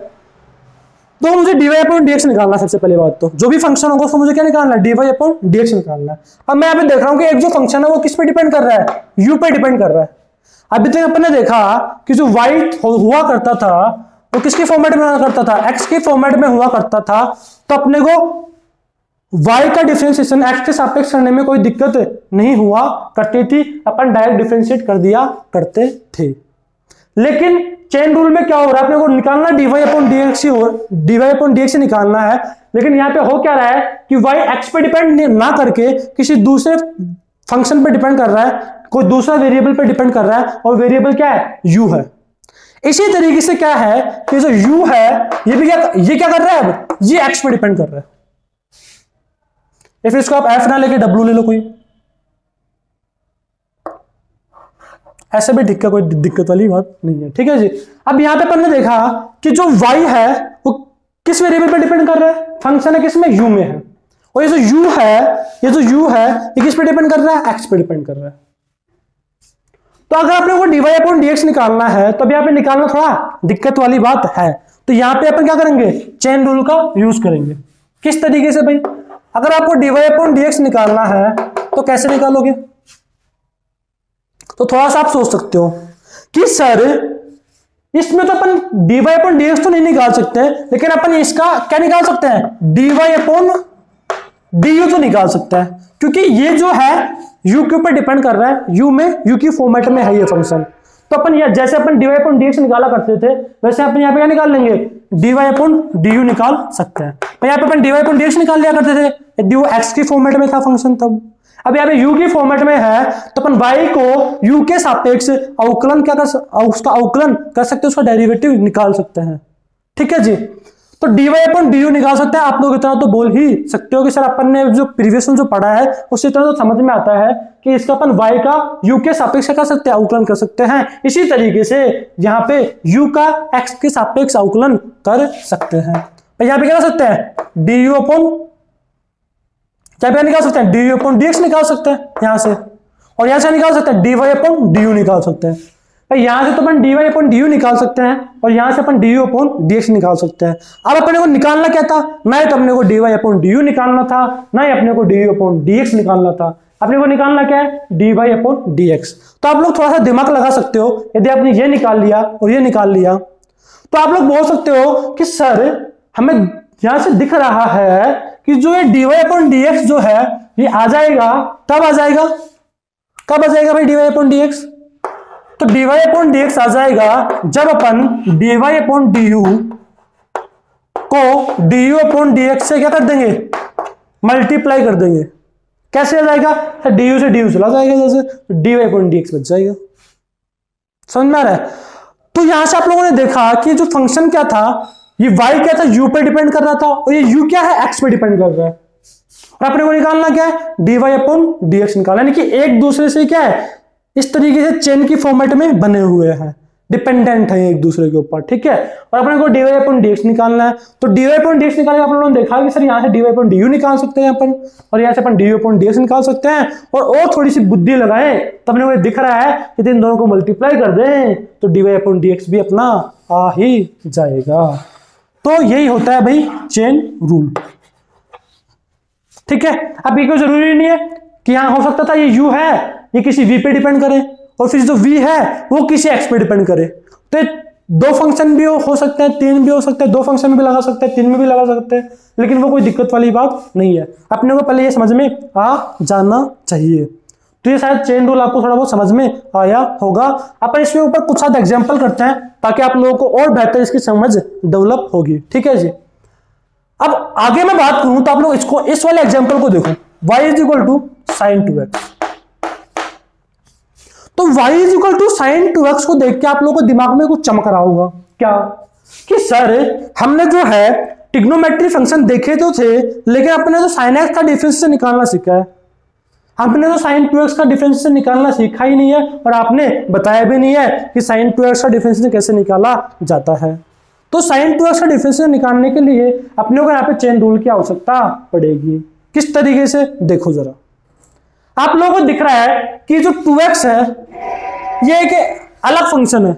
तो मुझे dy/dx निकालना है। सबसे पहले बात तो जो भी फंक्शन होगा उसको मुझे क्या निकालना है, dy/dx निकालना है। अब मैं यहाँ पे देख रहा हूं कि एक जो फंक्शन है वो किस पे डिपेंड कर रहा है, u पे डिपेंड कर रहा है। अभी तक अपन ने देखा कि जो y हुआ करता था वो किसके फॉर्मेट में हुआ करता था, x के फॉर्मेट में हुआ करता था। तो अपने को y का डिफरेंशिएशन x के सापेक्ष करने में कोई दिक्कत नहीं हुआ करती थी, अपन डायरेक्ट डिफरेंशिएट कर दिया करते थे। लेकिन चेन रूल में क्या हो रहा है, अपने को निकालना dy/dx ही हो, dy/dx ही निकालना है। लेकिन यहाँ पे हो क्या रहा है कि y x पे डिपेंड ना करके किसी दूसरे फंक्शन पे डिपेंड कर रहा है, कोई दूसरा वेरिएबल पे डिपेंड कर रहा है, और वेरिएबल क्या है, u है। इसी तरीके से क्या है कि जो u है ये क्या कर रहा है, अब ये x पे डिपेंड कर रहा है। फिर इसको आप f ना लेके w ले लो, कोई ऐसे भी ठीक है, कोई दिक्कत वाली बात नहीं है। ठीक है जी, अब यहां पे अपन ने देखा कि जो y है वो किस वेरिएबल पे डिपेंड कर रहा है, फंक्शन है किसमें, u में है। और ये जो u है ये किस पे डिपेंड कर रहा है, x पे डिपेंड कर रहा है। तो अगर अपने को dy/dx निकालना है तो अब यहाँ पे निकालना थोड़ा दिक्कत वाली बात है। तो यहाँ पे अपन क्या करेंगे, चेन रूल का यूज करेंगे। किस तरीके से भाई, अगर आपको dy/dx निकालना है तो कैसे निकालोगे, तो थोड़ा सा आप सोच सकते हो कि सर इसमें तो अपन dy/dx तो नहीं निकाल सकते, लेकिन अपन इसका क्या निकाल सकते हैं, dy/du तो निकाल सकते हैं, क्योंकि ये जो है u के ऊपर डिपेंड कर रहा है, u की फॉर्मेट में है ये फंक्शन। तो अपन जैसे अपन dy/dx निकाला करते थे वैसे अपन यहाँ पे क्या निकाल लेंगे, dy/du निकाल सकते हैं। तो यहाँ पे अपन dy/dx निकाल लिया करते थे, du x की फॉर्मेट में था फंक्शन तब। अब यहाँ पे u की फॉर्मेट में है तो अपन y को u के सापेक्ष अवकलन उसका अवकलन कर सकते हैं, उसका डेरिवेटिव निकाल सकते हैं। ठीक है जी, तो dy/du निकाल सकते हैं। आप लोग इतना तो बोल ही सकते हो कि सर अपन ने जो प्रीवियस जो पढ़ा है उससे इतना तो समझ में आता है कि इसका अपन y का u के सापेक्ष कर सकते हैं, अवकलन कर सकते हैं। इसी तरीके से यहाँ पे u का x के सापेक्ष अवकलन कर सकते हैं। यहाँ पे क्या कर सकते हैं, निकाल सकते हैं du/dx निकाल सकते हैं यहां से, और यहां से निकाल सकते हैं dy/du निकाल सकते हैं। यहां से तो अपन dy/du निकाल सकते हैं और यहां से अपन du/dx निकाल सकते हैं। अब अपने को निकालना क्या था, ना तो अपने को dy/du निकालना था, ना ही अपने को du/dx निकालना था। अपने को निकालना क्या है, dy/dx। तो आप लोग थोड़ा सा दिमाग लगा सकते हो, यदि आपने ये निकाल लिया और ये निकाल लिया तो आप लोग बोल सकते हो कि सर हमें यहां से दिख रहा है कि जो ये dy/dx जो है ये आ जाएगा, कब आ जाएगा भाई dy/dx, तो dy/dx आ जाएगा जब अपन dy/du को du/dx से क्या कर देंगे, मल्टीप्लाई कर देंगे। कैसे आ जाएगा, तो du से du चला जाएगा, जैसे dy/dx बच जाएगा। समझ में आ रहा है। तो यहां से आप लोगों ने देखा कि जो फंक्शन क्या था, ये y क्या था, u पे डिपेंड कर रहा था, और ये u क्या है, x पे डिपेंड कर रहा है। और अपने को निकालना क्या है, dy अपॉन dx निकालना, यानी कि एक दूसरे से क्या है, इस तरीके से चेन की फॉर्मेट में बने हुए हैं, डिपेंडेंट है एक दूसरे के ऊपर, ठीक है। और अपने को dy अपॉन dx निकालना है, तो dy अपॉन dx निकालने आप लोगों ने देखा कि सर यहाँ से dy अपॉन du निकाल सकते हैं अपन, और यहाँ से अपन du अपॉन dx निकाल सकते हैं। और थोड़ी सी बुद्धि लगाएं तो अपने को दिख रहा है कि इन दोनों को मल्टीप्लाई कर दें तो dy अपॉन dx भी अपना आ ही जाएगा। तो यही होता है भाई चेन रूल, ठीक है। अब ये कोई जरूरी नहीं है कि यहाँ हो सकता था ये u है, ये किसी v पे डिपेंड करे, और फिर जो v है वो किसी x पे डिपेंड करे। तो दो फंक्शन भी हो सकते हैं, तीन भी हो सकते हैं, दो फंक्शन में भी लगा सकते हैं, तीन में भी लगा सकते हैं, लेकिन वो कोई दिक्कत वाली बात नहीं है। अपने को पहले ये समझ में आ जाना चाहिए। तो ये शायद चेन रूल आपको थोड़ा बहुत समझ में आया होगा। अपन इसके ऊपर कुछ साथ एग्जाम्पल करते हैं ताकि आप लोगों को और बेहतर इसकी समझ डेवलप होगी, ठीक है जी। अब आगे मैं बात करूं तो आप लोग इसको, इस वाले एग्जाम्पल को देखो, y is equal to sine 2x। तो y is equal to sine 2x को देख के आप लोगों को दिमाग में कुछ चमक रहा होगा, क्या कि सर हमने जो है ट्रिग्नोमेट्री फंक्शन देखे तो थे, लेकिन अपने तो साइन x का डिफरेंस से निकालना सीखा है, आपने तो साइन 2x का डिफरेंस से निकालना सीखा ही नहीं है, और आपने बताया भी नहीं है कि साइन 2x का डिफरेंस से कैसे निकाला जाता है। तो साइन 2x का डिफरेंस निकालने के लिए अपने को यहाँ पे चेन रूल की आवश्यकता पड़ेगी। किस तरीके से, देखो जरा, आप लोगों को दिख रहा है कि जो 2x है ये एक अलग फंक्शन है,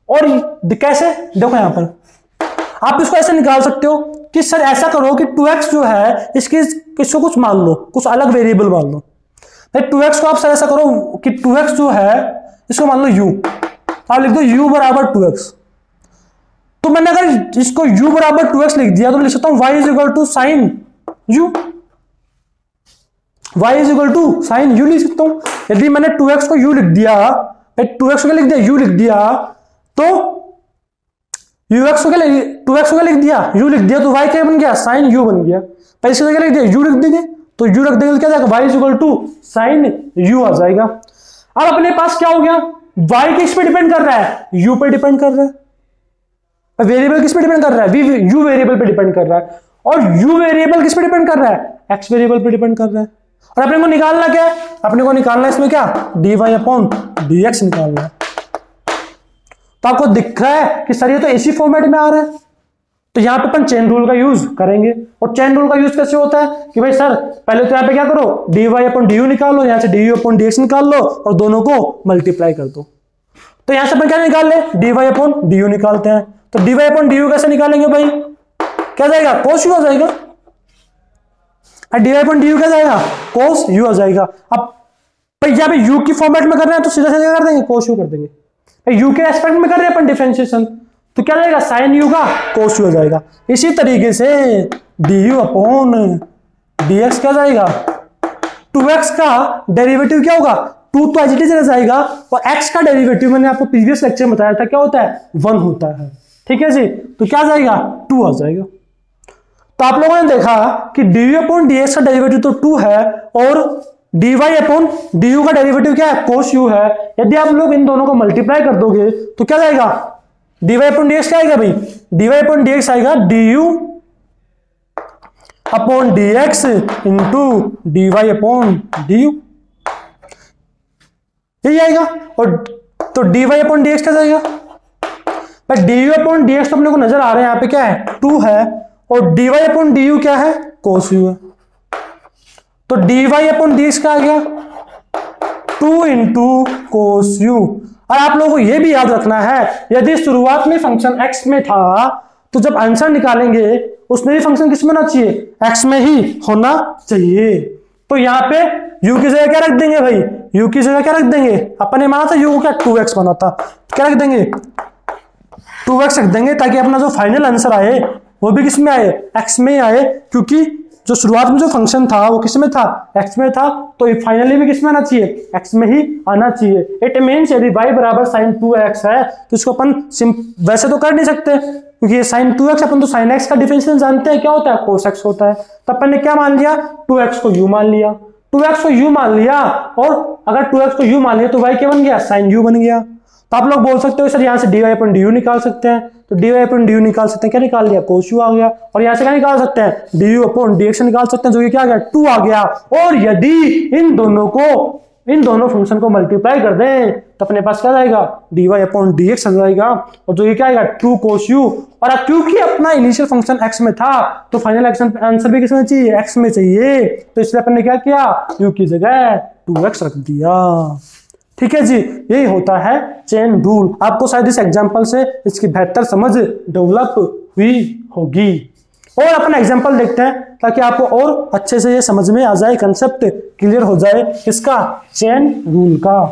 और कैसे, देखो यहाँ पर आप इसको ऐसे निकाल सकते हो कि सर ऐसा करो कि 2x जो है इसको कुछ मान लो, कुछ अलग वेरिएबल मान लो। 2x को आप सर ऐसा करो कि 2x जो है इसको मान लो u, आप लिख दो u बराबर 2x। तो मैंने अगर इसको u बराबर 2x लिख दिया तो लिख सकता हूं y is equal to sine u, y is equal to sine u लिख सकता हूं। यदि मैंने 2x को u लिख दिया, 2x को क्या लिख दिया, u लिख दिया, तो ux को क्या, 2x को क्या लिख दिया, u लिख दिया, तो y क्या बन गया, साइन u बन गया। पर इसको क्या लिख दिया, u लिख देंगे, तो u रख देंगे तो क्या जाएगा, y is equal to sine u आ जाएगा। अब अपने पास क्या हो गया, y किस पे डिपेंड कर रहा है, u पे डिपेंड कर रहा है, वेरिएबल किस पे डिपेंड कर रहा है, u वेरिएबल पे डिपेंड कर रहा है, और u वेरिएबल किस पे डिपेंड कर रहा है, x वेरिएबल पे डिपेंड कर रहा है। और अपने को निकालना क्या है, अपने को निकालना है इसमें क्या, dy अपॉन dx निकालना है। तो आपको दिख रहा है कि सर ये तो इसी फॉर्मेट में आ रहा है, तो यहां पे अपन चेन रूल का यूज करेंगे। और चेन रूल का यूज कैसे होता है कि भाई सर पहले तो यहाँ पे क्या करो, dy अपॉन du निकाल लो, यहां से du अपॉन dx निकाल लो, और दोनों को मल्टीप्लाई कर दो। तो यहां से अपन क्या निकाल ले, dy अपॉन du निकालते हैं। तो dy अपॉन du कैसे निकालेंगे भाई, क्या जाएगा, cos u आ जाएगा, और dy अपॉन du क्या जाएगा, cos u आ जाएगा। अब भाई यहाँ पे u की फॉर्मेट में कर रहे हैं तो सीधा सीधा कर देंगे, cos u कर देंगे। u के एस्पेक्ट में कर रहे हैं अपन डिफरेंशिएशन, तो क्या जाएगा, साइन u का cos u हो जाएगा। इसी तरीके से du अपॉन dx क्या जाएगा, 2x का डेरिवेटिव क्या होगा, 2 तो एज इट इज रह जाएगा, और x का डेरिवेटिव मैंने आपको प्रीवियस लेक्चर में बताया था क्या होता है, 1 होता है, ठीक है जी। तो क्या जाएगा, 2 आ जाएगा। तो आप लोगों ने देखा कि du अपॉन dx का डेरिवेटिव तो 2 है, और dy अपॉन du का डेरिवेटिव क्या है, cos u है। यदि आप लोग इन दोनों को मल्टीप्लाई कर दोगे तो क्या जाएगा, dy अपॉन dx क्या आएगा भाई, dy अपॉन dx आएगा du upon dx into dy upon du, यही आएगा। और तो dy अपॉन dx क्या जाएगा, पर du अपॉन dx तो अपने को नजर आ रहा है यहाँ पे क्या है, 2 है, और dy अपॉन du क्या है, cos u है। तो dy अपॉन dx क्या आ गया, 2 इंटू cos u। और आप लोगों को यह भी याद रखना है, यदि शुरुआत में फंक्शन x में था तो जब आंसर निकालेंगे उसमें भी फंक्शन किस में होना चाहिए, x में ही होना चाहिए। तो यहाँ पे u की जगह क्या रख देंगे भाई, u की जगह क्या रख देंगे, अपन ने माना था u को क्या 2x बना था, तो क्या रख देंगे, 2x रख देंगे, ताकि अपना जो फाइनल आंसर आए वो भी किस में आए, x में आए, क्योंकि जो शुरुआत में जो फंक्शन था वो किस में था, x में था, तो फाइनली भी किस में आना चाहिए, x में ही आना चाहिए। इट मींस यदि y बराबर साइन 2x है तो इसको अपन वैसे तो कर नहीं सकते, क्योंकि साइन 2x अपन तो साइन x का डिफरेंशियल जानते हैं क्या होता है, cos x होता है। तो अपन ने क्या मान लिया, 2x को u मान लिया, 2x को u मान लिया, और अगर 2x को u मान लिया तो y क्या बन गया, साइन u बन गया। तो आप लोग बोल सकते हो सर यहाँ से dy अपॉन du निकाल सकते हैं, तो dy अपॉन du निकाल सकते हैं, क्या निकाल लिया cos u आ गया। और यहाँ से क्या निकाल सकते हैं du अपॉन dx निकाल सकते हैं, जो कि क्या आ गया 2 आ गया। और यदि इन दोनों फंक्शन को मल्टीप्लाई कर दें तो अपने पास क्या जाएगा dy अपॉन dx आ जाएगा, और जो ये क्या आएगा 2 cos u। और अब क्योंकि अपना इनिशियल फंक्शन x में था तो फाइनल आंसर भी किसमें चाहिए x में चाहिए, तो इसलिए अपन ने क्या किया u की जगह 2x रख दिया। ठीक है जी, यही होता है चेन रूल। आपको शायद इस एग्जांपल से इसकी बेहतर समझ डेवलप हुई होगी। और अपन एग्जांपल देखते हैं ताकि आपको और अच्छे से ये समझ में आ जाए, कंसेप्ट क्लियर हो जाए इसका चेन रूल का।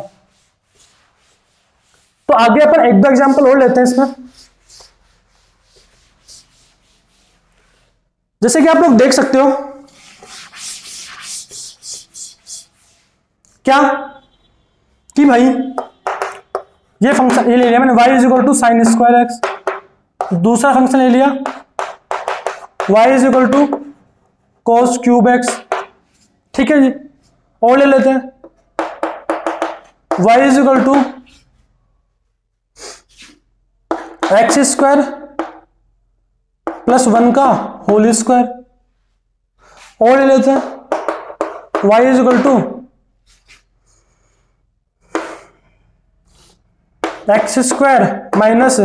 तो आगे अपन एक दो एग्जांपल और लेते हैं इसमें। जैसे कि आप लोग देख सकते हो क्या कि भाई ये फंक्शन ये ले लिया मैंने y is equal to sine square x, दूसरा फंक्शन ले लिया y is equal to cos cube x. ठीक है जी, और ले लेते हैं y is equal to x square plus 1 का होल स्क्वायर। और ले लेते हैं y is equal to x square minus,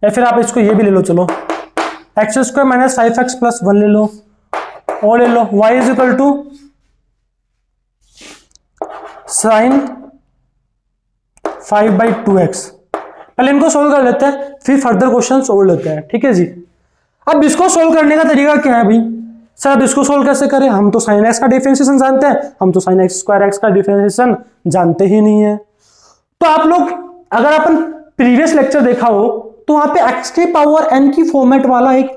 या फिर आप इसको ये भी ले लो, चलो x square minus 5x plus 1 ले लो। और ले लो y is equal to sine 5/2x। पहले इनको सोल्व कर लेते हैं, फिर फर्दर क्वेश्चंस और लेते हैं। ठीक है जी, अब इसको सोल्व करने का तरीका क्या है भाई सर, अब इसको सोल्व कैसे करें, हम तो साइन एक्स का डिफरेंशिएशन जानते हैं, हम तो साइन एक्स स्क्वायर एक्स का डिफरेंशिएशन जानते ही नहीं है। तो आप लोग अगर अपन प्रीवियस लेक्चर देखा हो तो वहां पे एक्स की पावर एन की फॉर्मेट वाला एक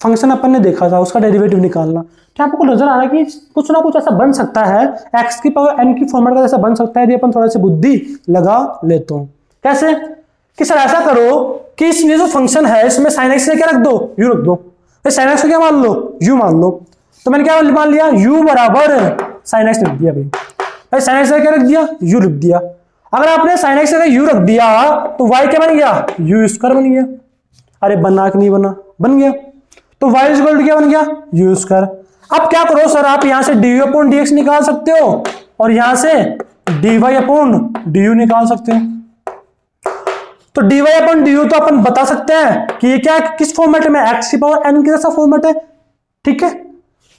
फंक्शन अपन ने देखा था, उसका डेरिवेटिव निकालना। क्या आपको नजर आ रहा है कि कुछ ना कुछ ऐसा बन सकता है, एक्स की पावर एन की फॉर्मेट का जैसा बन सकता है यदि अपन थोड़ा सी बुद्धि लगा लेते हो। कैसे कि सर ऐसा करो कि इसमें जो फंक्शन है इसमें साइन एक्स से क्या रख दो यू रख दो, साइन एक्स को क्या मान लो u मान लो। तो मैंने क्या मान लिया u बराबर साइन एक्स लिख दिया भाई साइन एक्स का क्या रख दिया u लिख दिया। अगर आपने साइन एक्स का u रख दिया तो y क्या बन गया u स्क्वायर बन गया। अरे बना कि नहीं बना, बन गया। तो y इक्वल टू क्या बन गया u स्क्वायर। अब क्या करो सर, आप यहां से dy अपॉन dx निकाल सकते हो और यहां से dy अपॉन du निकाल सकते हो। तो dy अपॉन du तो अपन बता सकते हैं कि ये क्या किस फॉर्मेट में, x की पावर n के जैसा फॉर्मेट है। ठीक है,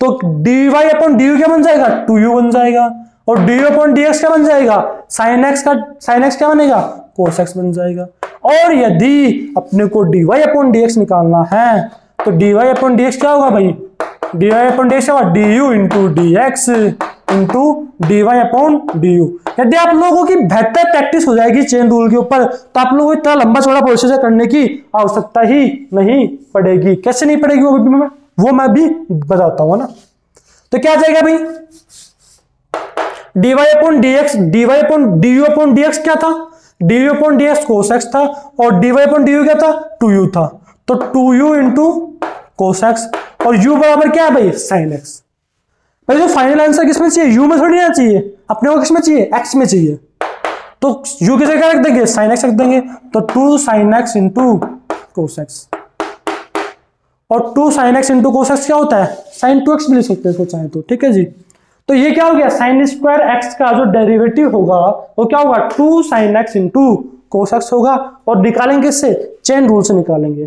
तो dy अपॉन du क्या बन जाएगा 2u बन जाएगा, और du अपॉन dx क्या बन जाएगा sin x क्या बनेगा cos x बन जाएगा। और यदि अपने को dy अपॉन dx निकालना है तो dy अपॉन dx क्या होगा भाई, dy अपॉन dx क्या होगा du into dx into dy upon du। यदि आप लोगों की बेहतर प्रैक्टिस हो जाएगी चेन रूल के ऊपर तो आप लोगों को इतना लंबा चौड़ा प्रोसीजर करने की आवश्यकता ही नहीं पड़ेगी। कैसे नहीं पड़ेगी वो मैं भी बताता हूं ना। तो क्या आ जाएगा भाई dy upon dx, dy upon du upon dx क्या था, du upon dx cos x था और dy अपॉन du क्या था 2u था। तो 2u इंटू cos x और u बराबर क्या है भाई sin x। भाई जो फाइनल आंसर किसमें चाहिए u में थोड़ी ना चाहिए, अपने को किसमें चाहिए x में चाहिए। तो u की जगह रख देंगे sin x रख देंगे, तो 2 sin x into cos x। और 2 sin x into cos x क्या होता है sin 2x भी ले सकते हैं इसको चाहे तो। ठीक है जी, तो ये क्या हो गया sin स्क्वायर x का जो डेरिवेटिव होगा वो क्या होगा 2 sin x into cos x होगा। और निकालेंगे इससे चेन रूल से निकालेंगे।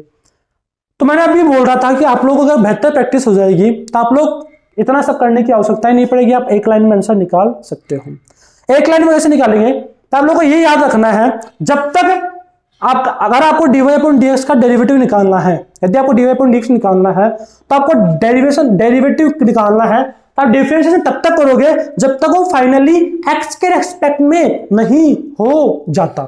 तो मैंने अभी बोल रहा था कि आप लोगों को अगर बेहतर प्रैक्टिस हो जाएगी तो आप लोग इतना सब करने की आवश्यकता ही नहीं पड़ेगी, आप एक लाइन में आंसर निकाल सकते हो। एक लाइन में कैसे निकालेंगे तो आप लोगों को ये याद रखना है, जब तक आप अगर आपको dy अपॉन dx का डेरिवेटिव निकालना है, यदि आपको dy अपॉन dx निकालना है तो आपको डेरिवेटिव निकालना है। आप डिफरेंशिएशन तब तक करोगे जब तक वो फाइनली x के रेस्पेक्ट में नहीं हो जाता।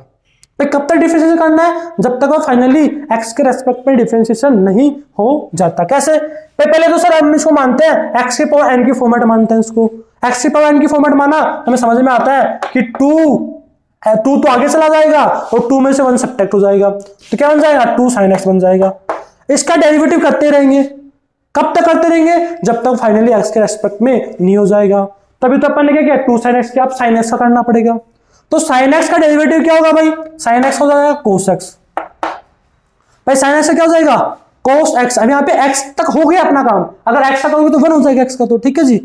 भाई कब तक डिफरेंशिएशन करना है, जब तक वो फाइनली x के रेस्पेक्ट में डिफरेंशिएशन नहीं हो जाता। कैसे, पहले तो सर हम इसको मानते हैं x की पावर n की फॉर्मेट मानते हैं, इसको x की पावर n की फॉर्मेट माना हमें समझ में आता है कि 2 तो आगे चला जाएगा और 2 में से 1 सब्ट्रैक्ट हो जाएगा, तो क्या बन जाएगा 2 sin x बन जाएगा। इसका डेरिवेटिव करते रहेंगे, कब तक करते रहेंगे जब तक फाइनली x के रेस्पेक्ट में नहीं हो जाएगा। तभी तो अपन ने क्या किया 2 sin x के आप sin x का करना पड़ेगा। तो साइन एक्स का डेरिवेटिव क्या होगा भाई, साइन एक्स हो जाएगा कोस एक्स। भाई साइन एक्स का क्या हो जाएगा, कोस एक्स। अब यहाँ पे एक्स तक हो गया अपना काम, अगर एक्स तक होगी तो 1 हो जाएगा एक्स का, तो ठीक है जी।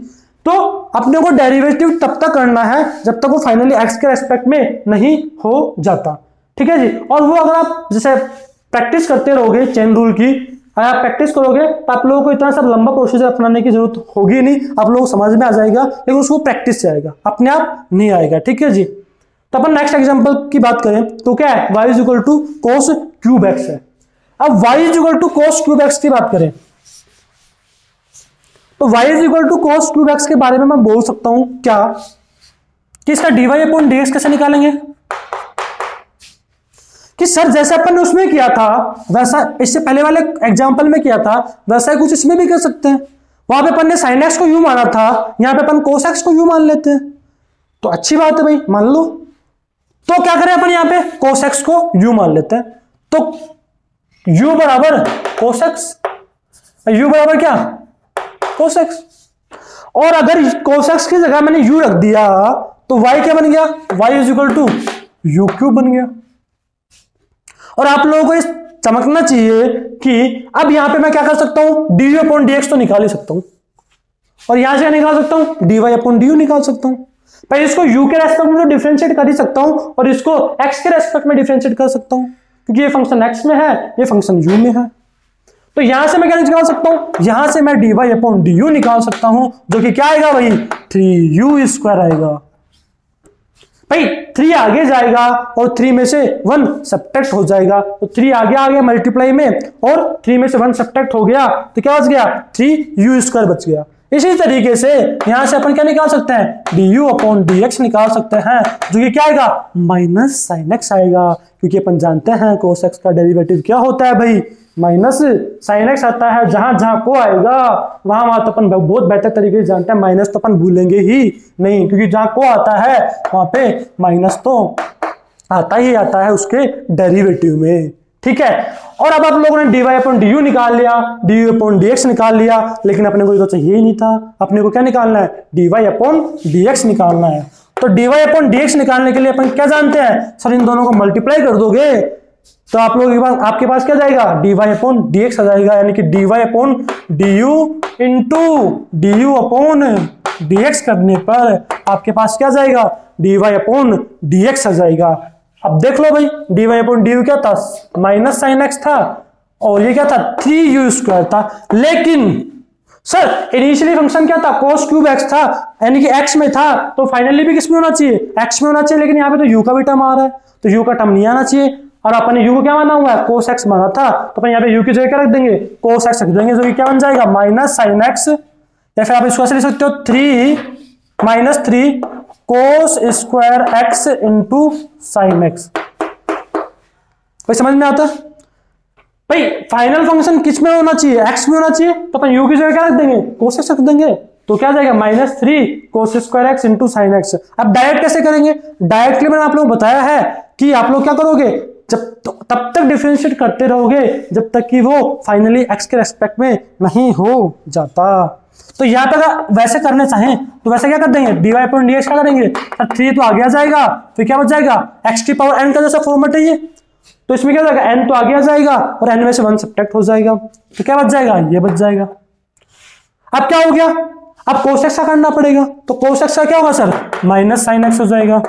तो अपने को डेरिवेटिव तब तक करना है जब तक वो फाइनली एक्स के रेस्पेक्ट में नहीं हो जाता, ठीक है जी। और वो अगर आप जैसे प्रैक्टिस करते रहोगे चेन रूल की, अगर आप प्रैक्टिस करोगे तो आप लोगों को इतना सब लंबा प्रोसीजर अपनाने की जरूरत होगी नहीं, आप लोगों को समझ में आ जाएगा, लेकिन उसको प्रैक्टिस से आएगा, अपने आप नहीं आएगा, ठीक है जी। तो अपन नेक्स्ट एग्जांपल की बात करें तो क्या है, y is equal to cos cube x है। अब y is equal to cos cube x की बात करें तो y is equal to cos cube x के बारे में मैं बोल सकता हूं क्या कि इसका dy अपॉन dx कैसे निकालेंगे, कि सर जैसा अपन ने उसमें किया था वैसा, इससे पहले वाले एग्जांपल में किया था वैसा ही कुछ इसमें भी कर सकते हैं। वहां पे अपन ने sin x को u माना था, यहां पे अपन cos x को u मान लेते हैं, तो अच्छी बात है भाई, मान लो। तो क्या करें अपन यहां पे cos x को u मान लेते हैं, तो u बराबर cos x, u बराबर क्या cos x। और अगर cos x की जगह मैंने u रख दिया तो y क्या बन गया, y is equal to u cube बन गया। और आप लोगों को इस चमकना चाहिए कि अब यहां पे मैं क्या कर सकता हूं, dy अपॉन dx तो निकाल ही सकता हूं, और यहां से निकाल सकता हूं dy अपॉन du निकाल सकता हूं। भाई इसको u के रेस्पेक्ट में तो डिफरेंशिएट कर ही सकता हूं और इसको x के रेस्पेक्ट में डिफरेंशिएट कर सकता हूं, क्योंकि ये फंक्शन x में है, ये फंक्शन u में है। तो यहां से मैं क्या निकाल सकता हूं, यहां से मैं dy अपॉन du निकाल सकता हूं, जो कि क्या आएगा भाई 3u स्क्वायर आएगा। भाई 3 आगे जाएगा और 3 में से 1 सब्ट्रैक्ट हो जाएगा, तो 3 आगे आ गया मल्टीप्लाई में और 3 में से 1 सब्ट्रैक्ट हो गया, तो क्या बच गया 3u स्क्वायर बच गया। इसी तरीके से यहां से अपन क्या निकाल सकते हैं, du अपॉन dx निकाल सकते हैं, जो कि क्या आएगा माइनस साइन एक्स आएगा, क्योंकि अपन जानते हैं कोस एक्स का डेरिवेटिव क्या होता है भाई, माइनस साइन एक्स आता है। जहां जहां को आएगा वहां वहां तो अपन बहुत बेहतर तरीके से जानते हैं, माइनस तो अपन भूलेंगे ही नहीं, क्योंकि जहां को आता है वहां पे माइनस तो आता ही आता है उसके डेरिवेटिव में, ठीक है। और अब आप लोगों ने dy अपॉन du निकाल लिया, du अपॉन dx निकाल लिया, लेकिन अपने को ये तो चाहिए ही नहीं था, अपने को क्या निकालना है, dy अपॉन dx निकालना है। तो dy अपॉन dx निकालने के लिए अपन क्या जानते हैं, सर इन दोनों को मल्टीप्लाई कर दोगे तो आप लोगों के पास, आपके पास क्या जाएगा, dy अपॉन dx आ जाएगा, यानी कि dy upon du into du upon dx करने पर आपके पास क्या जाएगा, dy अपॉन dx आ जाएगा। अब देख लो भाई dy अपॉन du क्या था, माइनस साइन एक्स था, और ये क्या था 3u स्क्वायर था, लेकिन सर इनिशियली फंक्शन क्या था, cos क्यूब x था, यानी कि x में था, तो फाइनली भी किसमें होना चाहिए, x में होना चाहिए, लेकिन यहाँ पे तो u का भी टर्म आ रहा है, तो u का टर्म नहीं आना चाहिए, और अपन ने u को क्या माना हुआ है, cos x माना था, तो अपन यहाँ पे u की जगह क्या रख देंगे, cos x रख देंगे, जो कि क्या बन जाएगा माइनस साइन एक्स, या फिर आप इसको ऐसे लिख सकते हो 3 minus 3 cos square x into sine x. कोई समझ में आता है भाई, फाइनल फंक्शन किस में होना चाहिए, x में होना चाहिए, तो अपन u की जगह क्या रख देंगे, cos x रख देंगे, तो क्या जाएगा minus 3 cos square x into sine x. अब डायरेक्ट कैसे करेंगे, डायरेक्टली मैंने आप लोगों को बताया है कि आप लोग क्या करोगे, जब तब तक डिफरेंशिएट करते रहोगे जब तक कि वो फाइनली x के रेस्पेक्ट में नहीं हो जाता। तो यहाँ पे वैसे करने चाहें तो वैसे क्या कर देंगे, dy अपॉन dx क्या करेंगे, 3 तो आगे आ जाएगा, फिर क्या बच जाएगा x की पावर n का जैसा फॉर्मेट है ये, तो इसमें क्या हो जाएगा n तो आगे आ जाएगा और n में से 1 सब्ट्रैक्ट हो जाएगा, तो क्या बच जाएगा, ये बच जाएगा। अब क्या हो गया, अब cos x का करना पड़ेगा, तो cos x का क्या होगा सर, माइनस साइन एक्स हो जाएगा,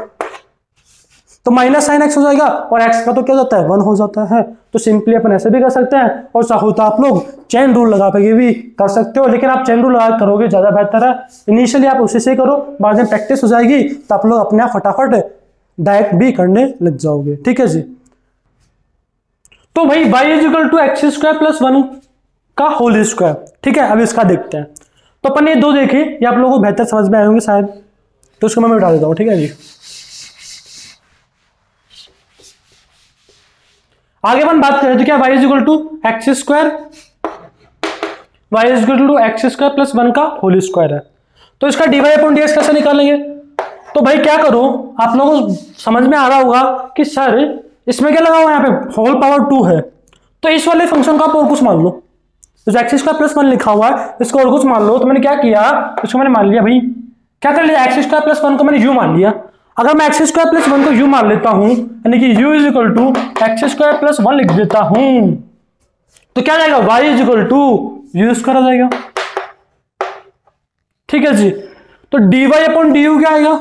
तो माइनस साइन एक्स हो जाएगा, और x का तो क्या हो जाता है 1 हो जाता है। तो सिंपली अपन ऐसे भी कर सकते हैं, और चाहो तो आप लोग चेन रूल लगा के भी कर सकते हो, लेकिन आप चेन रूल लगा करोगे ज्यादा बेहतर है। इनिशियली आप उसी से करो, बाद में प्रैक्टिस हो जाएगी तो आप लोग अपने आप फटाफट डायरेक्ट भी करने लग जाओगे, ठीक है जी। तो भाई y is equal to x square plus 1 का होल स्क्वायर, ठीक है। अब इसका देखते हैं, तो अपन ये दो देखे, ये आप लोगों को बेहतर समझ में आए होंगे शायद, तो उसको मैं मिटा देता हूँ, ठीक है जी। आगे अपन बात करें तो क्या y is equal to x square, y is equal to x square plus 1 का होल स्क्वायर है, तो इसका dy अपॉन dx कैसे निकालेंगे। तो भाई क्या करो, आप लोगों को समझ में आ रहा होगा कि सर इसमें क्या लगा हुआ है, यहाँ पे होल पावर 2 है, तो इस वाले फंक्शन का आप और कुछ मान लो, तो एक्स स्क्वायर प्लस 1 लिखा हुआ है, इसको और कुछ मान लो। तो मैंने क्या किया, इसको मैंने मान लिया भाई, क्या कर लिया, एक्स स्क्वायर प्लस 1 को मैंने u मान लिया, अगर मैं एक्स स्क्वायर प्लस 1 को यू मान लेता हूं, यानी कि u is equal to x square plus 1 लिख देता हूं, तो क्या जाएगा y is equal to u square आ जाएगा। ठीक है जी। तो dy अपॉन डी यू क्या आएगा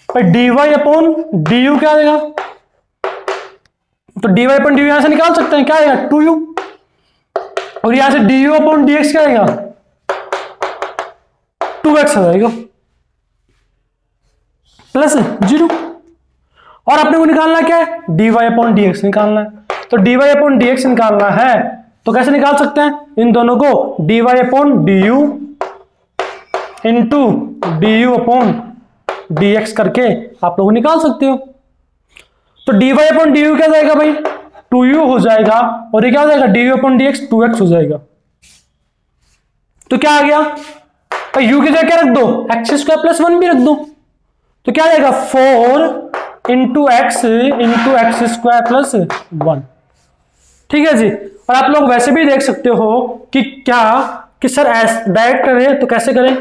भाई, dy अपॉन डी यू क्या आएगा, तो dy अपॉन डी यू यहां से निकाल सकते हैं, क्या आएगा 2u, और यहां से du अपॉन dx क्या आएगा 2x आ जाएगा प्लस 0। और अपने को निकालना क्या है, dy अपॉन dx निकालना है। तो dy अपॉन dx निकालना है तो कैसे निकाल सकते हैं इन दोनों को, dy upon du into du upon dx करके आप लोग निकाल सकते हो। तो dy अपॉन du क्या जाएगा भाई 2u हो जाएगा, और ये क्या हो जाएगा du अपॉन dx 2x हो जाएगा। तो क्या आ गया भाई, u की जगह क्या रख दो, एक्स स्क्वायर प्लस 1 भी रख दो, तो क्या आ जाएगा 4 इंटू एक्स स्क्वायर प्लस 1। ठीक है जी। और आप लोग वैसे भी देख सकते हो कि क्या कि सर डायरेक्ट करें तो कैसे करें,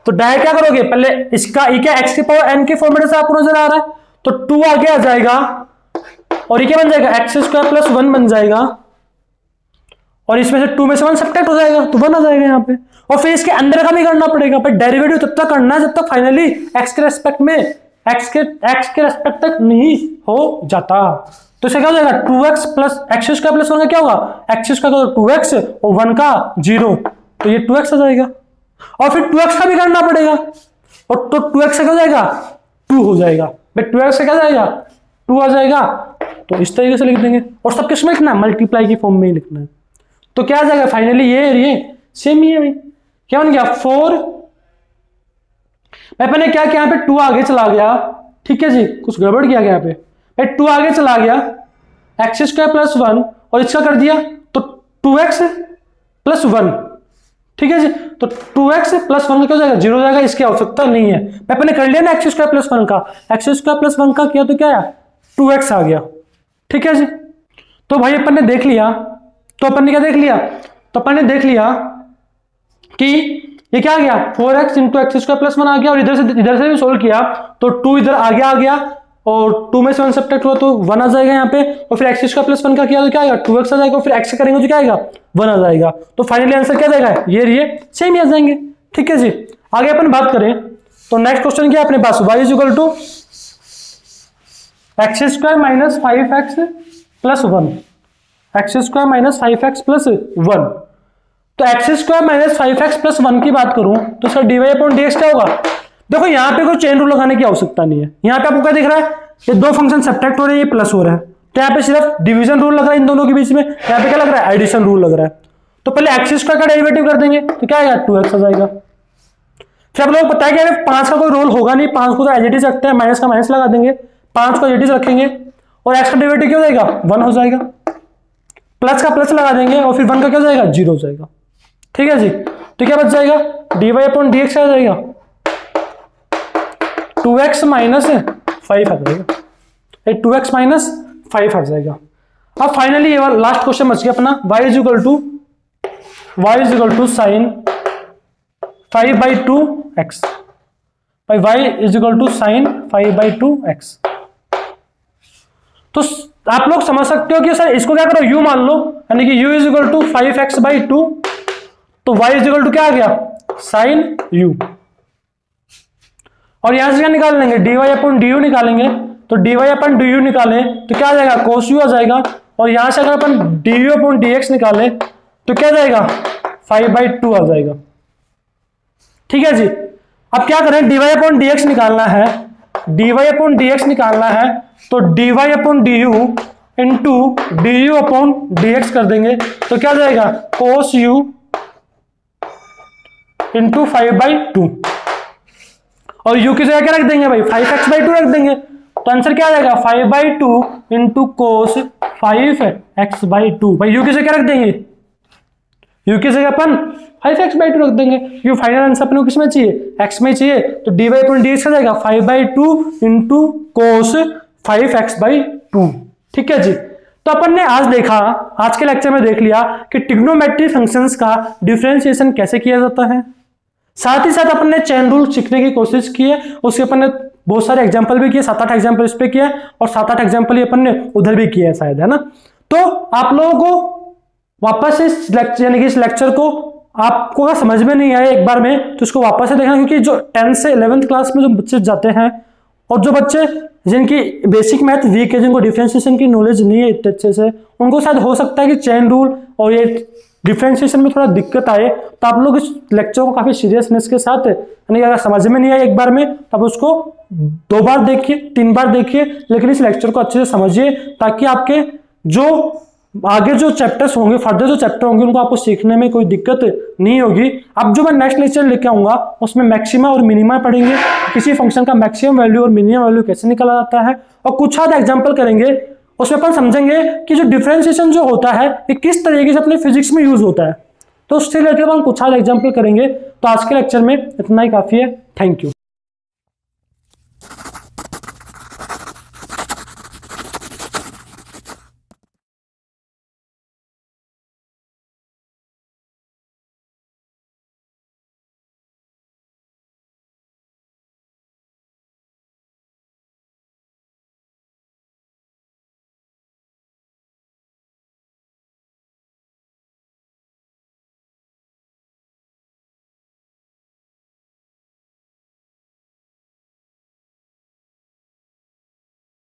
तो डायरेक्ट क्या करोगे, पहले इसका ई क्या एक्स की पावर एन के फॉर्मेट से आपको नजर आ रहा है, तो 2 आगे आ जाएगा, और ये क्या बन जाएगा एक्स स्क्वायर प्लस 1 बन जाएगा, और इसमें से 2 में से 1 सब्ट्रैक्ट हो जाएगा तो 1 आ जाएगा यहाँ पे। और फिर इसके अंदर का भी करना पड़ेगा, पर डेरिवेटिव तब तक करना है जब तक फाइनली एक्स के रेस्पेक्ट में एक्स के रेस्पेक्ट तक नहीं हो जाता। तो इसे क्या हो जाएगा 2x plus x square plus 1 का क्या होगा, एक्स स्क्वायर का 2x और 1 का 0, तो ये 2x आ जाएगा। और फिर 2x का भी करना पड़ेगा, और तो 2x से क्या हो जाएगा 2 हो जाएगा भाई, 2x से क्या जाएगा 2 आ जाएगा। तो इस तरीके से लिख देंगे, और सब किस में लिखना है, मल्टीप्लाई की फॉर्म में ही लिखना है। तो क्या आ जाएगा फाइनली ये सेम ही है भाई, क्या बन गया 4। मैंने क्या किया यहाँ पे 2 आगे चला गया, ठीक है जी, कुछ गड़बड़ किया गया यहाँ पे भाई, 2 आगे चला गया एक्स स्क्वायर प्लस 1, और इसका कर दिया तो 2x प्लस 1। ठीक है जी। तो 2x प्लस 1 का क्या हो जाएगा 0 हो जाएगा, इसकी आवश्यकता नहीं है। मैंने कर लिया ना एक्स स्क्वायर प्लस 1 का, एक्स स्क्वायर प्लस 1 का किया तो क्या है 2x आ गया। ठीक है जी। तो भाई अपन ने देख लिया, तो अपन ने क्या देख लिया, तो अपन ने देख लिया कि ये क्या आ गया 4x into x square plus 1 आ गया, और इधर से भी सोल्व किया तो 2 इधर आगे आ गया, और 2 में से 1 सब्ट्रैक्ट हुआ तो 1 आ जाएगा यहाँ पे, और फिर एक्स स्क्वायर प्लस 1 का किया तो क्या आएगा 2x आ जाएगा, और फिर x से करेंगे तो क्या आएगा 1 आ जाएगा। तो फाइनली आंसर क्या जाएगा, ये सेम ही आ जाएंगे। ठीक है जी। आगे अपन बात करें तो नेक्स्ट क्वेश्चन क्या है अपने पास, y is equal to x square minus 5x plus 1, x square minus 5x plus 1। तो x square minus 5x plus 1 की बात करूं तो सर dy अपॉन dx क्या होगा, देखो यहाँ पे कोई चेन रूल लगाने की आवश्यकता नहीं है। यहाँ पे आपको क्या दिख रहा है, ये दो फंक्शन सब्ट्रैक्ट हो रहे हैं, ये प्लस हो रहा है, तो यहाँ पे सिर्फ डिवीजन रूल लग रहा है इन दोनों के बीच में। यहाँ पे क्या लग रहा है, एडिशन रूल लग रहा है। तो पहले एक्स स्क्वायर का डेरिवेटिव कर देंगे तो क्या आएगा 2x आ जाएगा। फिर आप लोग पता है कि 5 का कोई रोल होगा नहीं, 5 को तो एज इट इज रखते हैं, माइनस का माइनस लगा देंगे, 5 को एज इट इज रखेंगे, और एक्स का डेरिवेटिव क्या हो जाएगा 1 हो जाएगा, प्लस का प्लस लगा देंगे, और फिर 1 का क्या हो जाएगा 0 हो जाएगा। ठीक है जी। तो क्या बच जाएगा dy अपॉन dx आ जाएगा 2x माइनस 5 आ जाएगा, 2x माइनस 5 आ जाएगा। अब फाइनली ये लास्ट क्वेश्चन बच गया अपना, y is equal to sine 5/2x, y is equal to sine 5/2x। तो आप लोग समझ सकते हो कि सर इसको क्या करो u मान लो, यानी कि u is equal to 5x/2, तो y इज इक्वल टू क्या आ गया साइन u, और यहां से क्या निकाल लेंगे dy अपॉन du निकालेंगे, तो dy अपॉन du निकाले तो क्या आ जाएगा cos u आ जाएगा, और यहां से अगर अपन du अपॉन dx निकाले तो क्या जाएगा 5/2 आ जाएगा। ठीक है जी। अब क्या करें, dy अपॉन dx निकालना है, dy अपॉन dx निकालना है, तो dy upon du into du upon dx कर देंगे तो क्या जाएगा cos u इंटू 5/2, और u की जगह क्या रख देंगे भाई 5x/2 रख देंगे, तो आंसर क्या आ जाएगा 5/2 इंटू कोस 5x/2। भाई u की जगह क्या रख देंगे, u की जगह अपन 5x/2 रख देंगे, u फाइनल आंसर अपने को किस में चाहिए x में चाहिए, तो dy अपॉन dx आ जाएगा 5/2 इंटू कोस 5x/2। ठीक है जी। तो अपन ने आज देखा, आज के लेक्चर में देख लिया कि ट्रिग्नोमेट्री फंक्शंस का डिफरेंशिएशन कैसे किया जाता है, साथ ही साथ अपन ने चेन रूल सीखने की कोशिश की है, उसके अपन ने बहुत सारे एग्जाम्पल भी किए, 7-8 एग्जाम्पल इस पे किए और 7-8 एग्जाम्पल ये अपन ने उधर भी किए हैं शायद, है ना। तो आप लोगों को वापस इस लेक्चर यानी कि इस लेक्चर को आपको अगर समझ में नहीं आया एक बार में तो इसको वापस से देखना, क्योंकि जो 10th से 11th क्लास में जो बच्चे जाते हैं और जो बच्चे जिनकी बेसिक मैथ वीक है, जिनको डिफरेंशिएशन की नॉलेज नहीं है इतने अच्छे से, उनको शायद हो सकता है कि चेन रूल और ये डिफरेंशिएशन में थोड़ा दिक्कत आए। तो आप लोग इस लेक्चर को काफी सीरियसनेस के साथ, यानी अगर समझ में नहीं आया एक बार में तो आप उसको 2 बार देखिए, 3 बार देखिए, लेकिन इस लेक्चर को अच्छे से समझिए, ताकि आपके जो आगे जो चैप्टर्स होंगे, फर्दर जो चैप्टर होंगे, उनको आपको सीखने में कोई दिक्कत नहीं होगी। अब जो मैं नेक्स्ट लेक्चर लेके आऊंगा उसमें मैक्सिमा और मिनिमा पढ़ेंगे, किसी फंक्शन का मैक्सिमम वैल्यू और मिनिमम वैल्यू कैसे निकाला जाता है, और कुछ आधा एग्जाम्पल करेंगे। उसमें अपन समझेंगे कि जो डिफरेंशिएशन जो होता है ये किस तरीके से अपने फिजिक्स में यूज होता है। तो उससे रिलेटेड अपन कुछ आधा एग्जाम्पल करेंगे। तो आज के लेक्चर में इतना ही काफी है। Thank you.